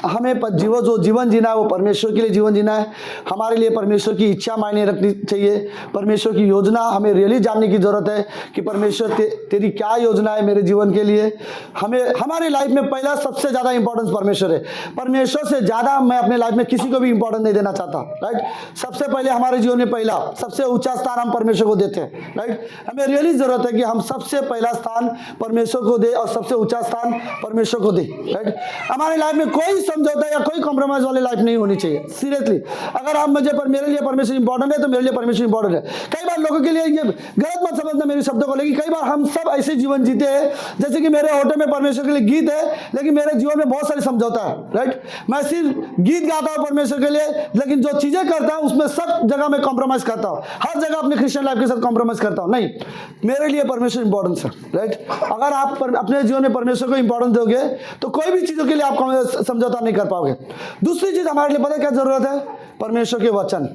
हमें जो जीवन जीना है वो परमेश्वर के लिए जीवन जीना है। हमारे लिए परमेश्वर की इच्छा मायने रखनी चाहिए, परमेश्वर की योजना हमें रियली जानने की ज़रूरत है कि परमेश्वर तेरी क्या योजना है मेरे जीवन के लिए। हमें हमारे लाइफ में पहला सबसे ज़्यादा इंपॉर्टेंस परमेश्वर है। परमेश्वर से ज़्यादा मैं अपने लाइफ में किसी को भी इंपॉर्टेंस नहीं देना चाहता। राइट? सबसे पहले हमारे जीवन में पहला सबसे ऊँचा स्थान हम परमेश्वर को देते हैं। राइट? हमें रियली ज़रूरत है कि हम सबसे पहला स्थान परमेश्वर को दे और सबसे ऊँचा स्थान परमेश्वर को दे। राइट? हमारे लाइफ में कोई कोई समझौता या कोई कॉम्प्रोमाइज वाली लाइफ नहीं होनी चाहिए सीरियसली। अगर आप मुझे पर मेरे लिए परमेश्वर इंपॉर्टेंट है तो मेरे लिए परमेश्वर इंपॉर्टेंट है। कई बार लोगों के लिए ये गलत मत समझना मेरे शब्दों को, लेकिन कई बार हम सब ऐसे जीवन जीते हैं जैसे कि मेरे होठों में परमेश्वर के लिए गीत है, लेकिन मेरे जीवन में बहुत सारे समझौता है, राइट। मैं सिर्फ गीत गाता हूँ परमेश्वर के लिए, लेकिन जो चीजें करता हूँ उसमें सब जगह मैं कॉम्प्रोमाइज करता हूँ, हर जगह अपने क्रिश्चियन लाइफ के साथ कॉम्प्रोमाइज करता हूँ। नहीं, मेरे लिए परमेश्वर इंपॉर्टेंस है, राइट। अगर आप अपने जीवन में परमेश्वर को इंपॉर्टेंस दोगे तो कोई भी चीजों के लिए आप समझौता नहीं कर पाओगे। दूसरी चीज हमारे लिए पता है क्या जरूरत है? परमेश्वर के वचन,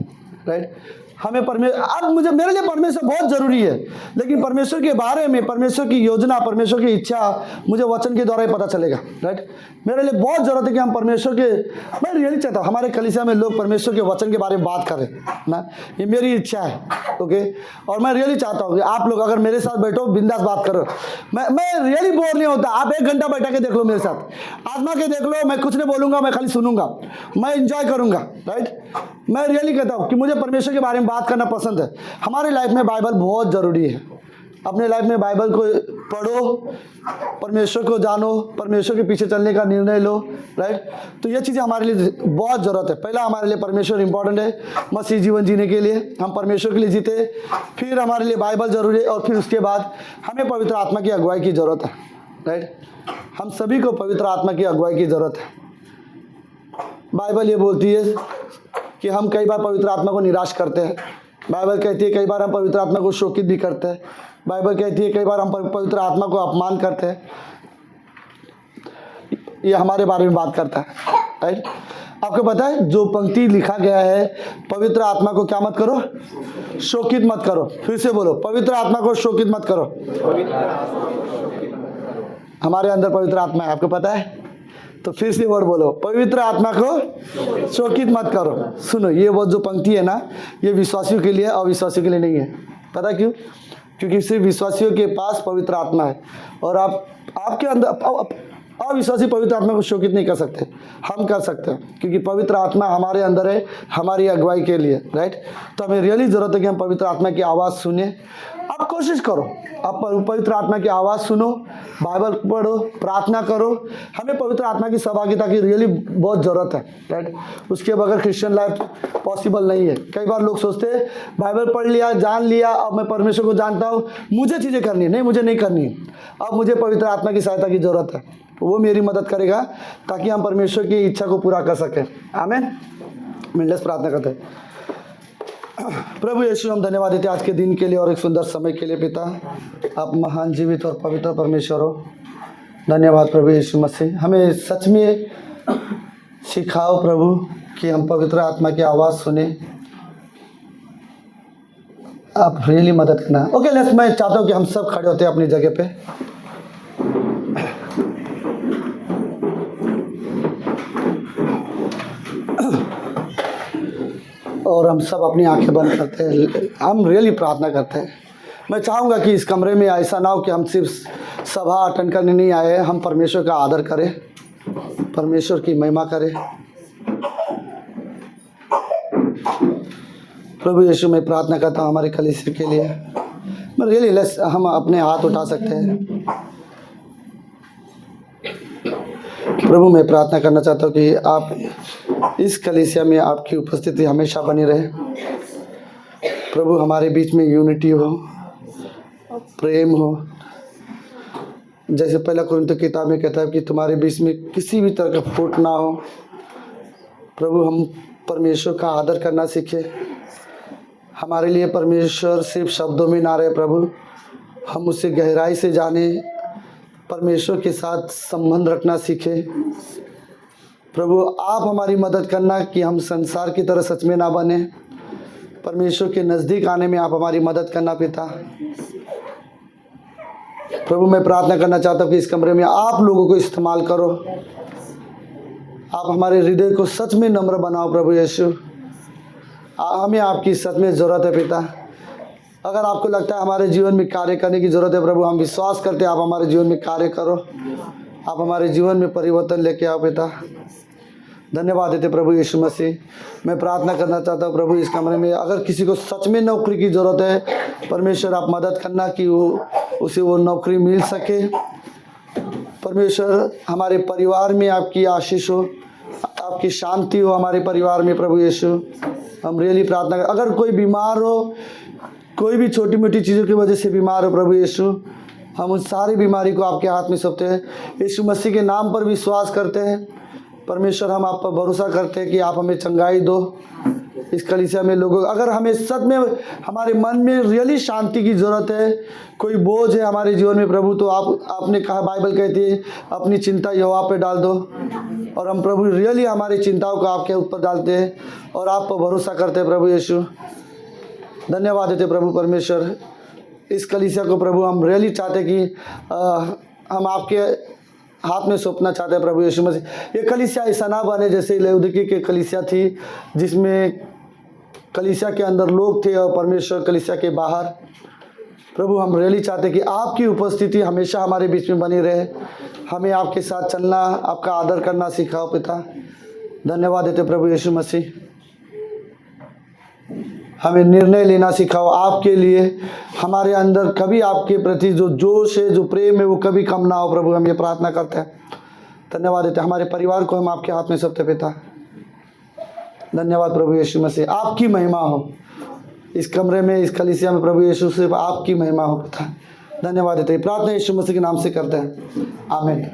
राइट। हमें परमेश्वर, अब मुझे मेरे लिए परमेश्वर बहुत जरूरी है, लेकिन परमेश्वर के बारे में, परमेश्वर की योजना, परमेश्वर की इच्छा मुझे वचन के द्वारा ही पता चलेगा, राइट। मेरे लिए बहुत जरूरत है कि हम परमेश्वर के, मैं रियली चाहता हूँ हमारे कलीसिया में लोग परमेश्वर के वचन के बारे में बात करें ना, ये मेरी इच्छा है, ओके। और मैं रियली चाहता हूँ कि आप लोग अगर मेरे साथ बैठो, बिंदास बात करो, मैं रियली बोर नहीं होता। आप 1 घंटा बैठा के देख लो मेरे साथ, आजमा के देख लो, मैं कुछ नहीं बोलूंगा, मैं खाली सुनूंगा, मैं इंजॉय करूंगा, राइट। मैं रियली कहता हूँ कि मुझे परमेश्वर के बारे में बात करना पसंद है। हमारी लाइफ में बाइबल बहुत जरूरी है। अपने लाइफ में बाइबल को पढ़ो, परमेश्वर को जानो, परमेश्वर के पीछे चलने का निर्णय लो, राइट। तो ये चीज़ें हमारे लिए बहुत ज़रूरत है। पहला हमारे लिए परमेश्वर इंपॉर्टेंट है, मसीह जीवन जीने के लिए हम परमेश्वर के लिए जीते, फिर हमारे लिए बाइबल ज़रूरी है, और फिर उसके बाद हमें पवित्र आत्मा की अगुवाई की ज़रूरत है, राइट। हम सभी को पवित्र आत्मा की अगुवाई की ज़रूरत है। बाइबल ये बोलती है कि हम कई बार पवित्र आत्मा को निराश करते हैं। बाइबल कहती है कई बार हम पवित्र आत्मा को शोकित भी करते हैं। बाइबल कहती है कई बार हम पवित्र आत्मा को अपमान करते हैं। ये हमारे बारे में बात करता है, राइट। आपको पता है जो पंक्ति लिखा गया है, पवित्र आत्मा को क्या मत करो? शोकित मत करो। फिर से बोलो, पवित्र आत्मा को शोकित मत करो। हमारे अंदर पवित्र आत्मा है, आपको पता है? तो फिर से वर्ड बोलो, पवित्र आत्मा को शोकित मत करो। सुनो, ये वो जो पंक्ति है ना, ये विश्वासियों के लिए, अविश्वासियों के लिए नहीं है। पता क्यों? क्योंकि सिर्फ विश्वासियों के पास पवित्र आत्मा है, और आपके अंदर अविश्वासी पवित्र आत्मा को शोकित नहीं कर सकते। हम कर सकते हैं, क्योंकि पवित्र आत्मा हमारे अंदर है, हमारी अगुवाई के लिए, राइट। तो हमें रियली जरूरत है कि हम पवित्र आत्मा की आवाज़ सुने। आप कोशिश करो, आप पवित्र आत्मा की आवाज़ सुनो, बाइबल पढ़ो, प्रार्थना करो। हमें पवित्र आत्मा की सहभागिता की रियली बहुत ज़रूरत है, राइट। उसके बगैर क्रिश्चियन लाइफ पॉसिबल नहीं है। कई बार लोग सोचते हैं बाइबल पढ़ लिया, जान लिया, अब मैं परमेश्वर को जानता हूँ, मुझे चीज़ें करनी है। नहीं, मुझे नहीं करनी है। अब मुझे पवित्र आत्मा की सहायता की ज़रूरत है, वो मेरी मदद करेगा ताकि हम परमेश्वर की इच्छा को पूरा कर सकें। आमीन। मिलकर प्रार्थना करते हैं। प्रभु यीशु, हम धन्यवाद देते हैं आज के दिन के लिए और एक सुंदर समय के लिए। पिता, आप महान, जीवित और पवित्र परमेश्वर हो। धन्यवाद प्रभु यीशु मसीह। हमें सच में सिखाओ प्रभु कि हम पवित्र आत्मा की आवाज़ सुने। आप रियली मदद करना। ओके लेट्स, मैं चाहता हूँ कि हम सब खड़े होते हैं अपनी जगह पे। और हम सब अपनी आंखें बंद करते हैं, हम रियली प्रार्थना करते हैं। मैं चाहूँगा कि इस कमरे में ऐसा ना हो कि हम सिर्फ सभा अटेंड करने नहीं आए हैं, हम परमेश्वर का आदर करें, परमेश्वर की महिमा करें। प्रभु यीशु, मैं प्रार्थना करता हूँ हमारे कलीसिया के लिए। मैं रियली हम अपने हाथ उठा सकते हैं। प्रभु, मैं प्रार्थना करना चाहता हूँ कि आप इस कलीसिया में आपकी उपस्थिति हमेशा बनी रहे। प्रभु, हमारे बीच में यूनिटी हो, प्रेम हो। जैसे पहला कुरिन्थियों की किताब में कहता है कि तुम्हारे बीच में किसी भी तरह का फूट ना हो। प्रभु, हम परमेश्वर का आदर करना सीखे। हमारे लिए परमेश्वर सिर्फ शब्दों में ना रहे प्रभु, हम उससे गहराई से जाने, परमेश्वर के साथ संबंध रखना सीखे। प्रभु, आप हमारी मदद करना कि हम संसार की तरह सच में ना बने। परमेश्वर के नज़दीक आने में आप हमारी मदद करना पिता। प्रभु, मैं प्रार्थना करना चाहता हूँ कि इस कमरे में आप लोगों को इस्तेमाल करो। आप हमारे हृदय को सच में नम्र बनाओ प्रभु यीशु। हमें आपकी सच में ज़रूरत है पिता। अगर आपको लगता है हमारे जीवन में कार्य करने की ज़रूरत है प्रभु, हम विश्वास करते हैं आप हमारे जीवन में कार्य करो, आप हमारे जीवन में परिवर्तन लेके आओ पिता। धन्यवाद देते प्रभु यीशु मसीह। मैं प्रार्थना करना चाहता हूँ प्रभु, इस कमरे में अगर किसी को सच में नौकरी की ज़रूरत है, परमेश्वर आप मदद करना कि उसे वो नौकरी मिल सके। परमेश्वर, हमारे परिवार में आपकी आशीष हो, आपकी शांति हो हमारे परिवार में प्रभु यीशु। हम रियली प्रार्थना कर, अगर कोई बीमार हो, कोई भी छोटी मोटी चीज़ों की वजह से बीमार हो प्रभु यीशु, हम उन सारी बीमारी को आपके हाथ में सौंपते हैं। यीशु मसीह के नाम पर विश्वास करते हैं परमेश्वर, हम आप पर भरोसा करते हैं कि आप हमें चंगाई दो इस कलीसिया में लोगों। अगर हमें सच में हमारे मन में रियली शांति की ज़रूरत है, कोई बोझ है हमारे जीवन में प्रभु, तो आपने कहा, बाइबल कहती है अपनी चिंता यहोवा पे डाल दो। और हम प्रभु रियली हमारी चिंताओं को आपके ऊपर डालते हैं और आप पर भरोसा करते हैं प्रभु यीशु। धन्यवाद देते प्रभु परमेश्वर। इस कलीसिया को प्रभु हम रियली चाहते कि हम आपके हाथ में सौंपना चाहते हैं प्रभु यीशु मसीह। ये कलीसिया ऐसा ना बने जैसे लौदीकी की कलीसिया थी, जिसमें कलीसिया के अंदर लोग थे और परमेश्वर कलीसिया के बाहर। प्रभु हम रियली चाहते कि आपकी उपस्थिति हमेशा हमारे बीच में बनी रहे। हमें आपके साथ चलना, आपका आदर करना सिखाओ पिता। धन्यवाद देते प्रभु यीशु मसीह। हमें निर्णय लेना सिखाओ आपके लिए। हमारे अंदर कभी आपके प्रति जो जोश है, जो प्रेम है, वो कभी कम ना हो प्रभु, हम ये प्रार्थना करते हैं। धन्यवाद देते हमारे परिवार को हम आपके हाथ में सौंपते पिता। धन्यवाद प्रभु यीशु मसीह। आपकी महिमा हो इस कमरे में, इस कलीसिया में प्रभु यीशु, सिर्फ आपकी महिमा हो पिता। धन्यवाद देते, प्रार्थना यीशु मसीह के नाम से करते हैं, आमीन।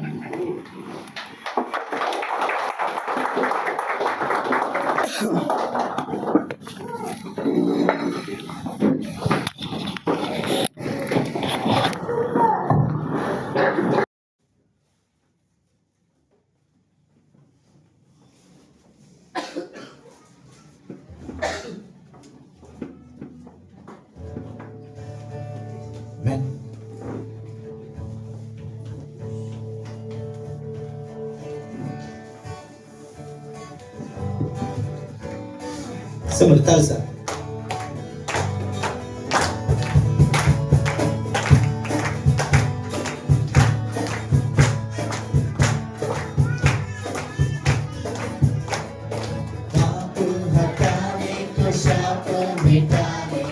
Semertalsa. पाप हटाने को, शाप मिटाने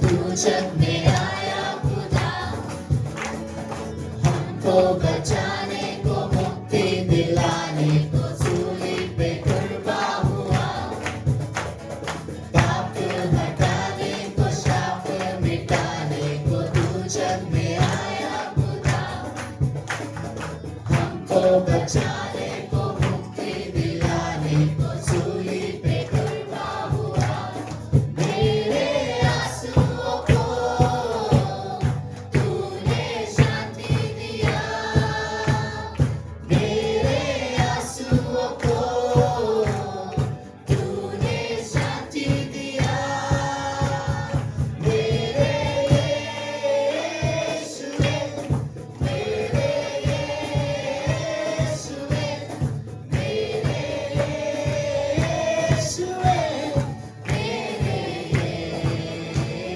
तू जग में आया खुदा। हमको बचाने को, मुक्ति दिलाने को सूली पे कुर्बा हुआ। पाप हटाने को, शाप मिटाने को तू जग में आया खुदा। हमको बचाने को, मुक्ति दिलाने को सूली पे कुर्बा हुआ। मेरे आंसुओं को तूने शांति दिया। मेरे आंसुओं को तूने शांति दिया। मेरे यीशुए, मेरे यीशुए, मेरे यीशुए, मेरे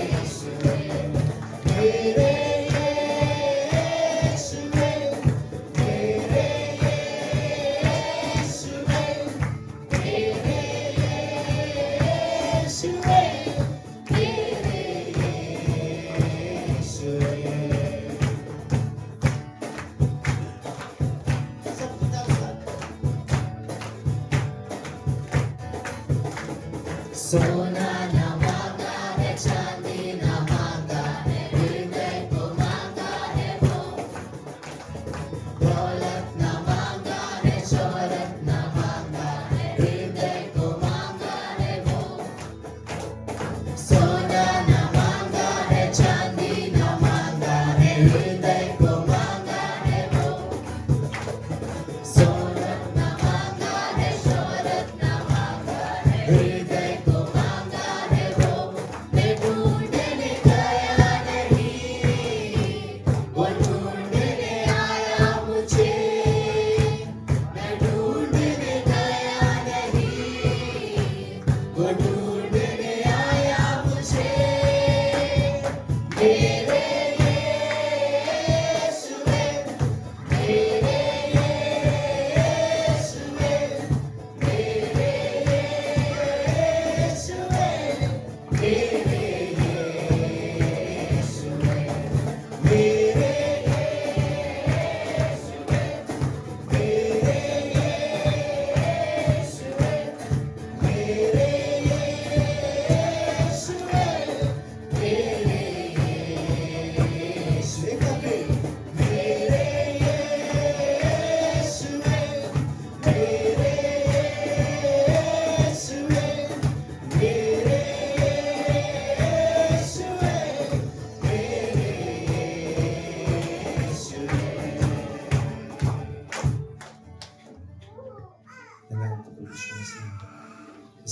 यीशुए, मेरे यीशुए, मेरे यीशुए, मेरे यीशुए, मेरे यीशुए। सोना न मांगा है, चांदी न मांगा है, हृदय को मांगा है वो। दौलत न मांगा है, शोहरत न मांगा है, हृदय को मांगा है वो। सोना न मांगा है, चांदी न मांगा है, हृदय को मांगा है वो। सोना न मांगा है, शोहरत न मांगा है, हृदय को मांगा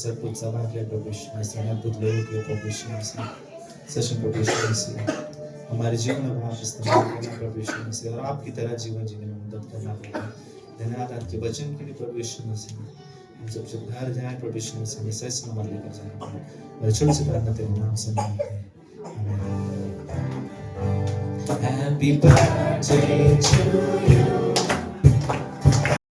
सब कुछ समय के लिए प्रभु यीशु मसीह, अद्भुत लोगों के लिए प्रभु यीशु मसीह, सच में प्रभु यीशु मसीह हमारे जीवन में आप इस्तेमाल करना प्रभु यीशु मसीह, और आपकी तरह जीवन जीने में मदद करना प्रभु। धन्यवाद आपके वचन के लिए प्रभु यीशु मसीह। हम जब घर जाए प्रभु यीशु मसीह में सच नंबर लेकर जाए। और छोटी सी प्रार्थना तेरे नाम से मांगते हैं, आमीन। Happy birthday to you.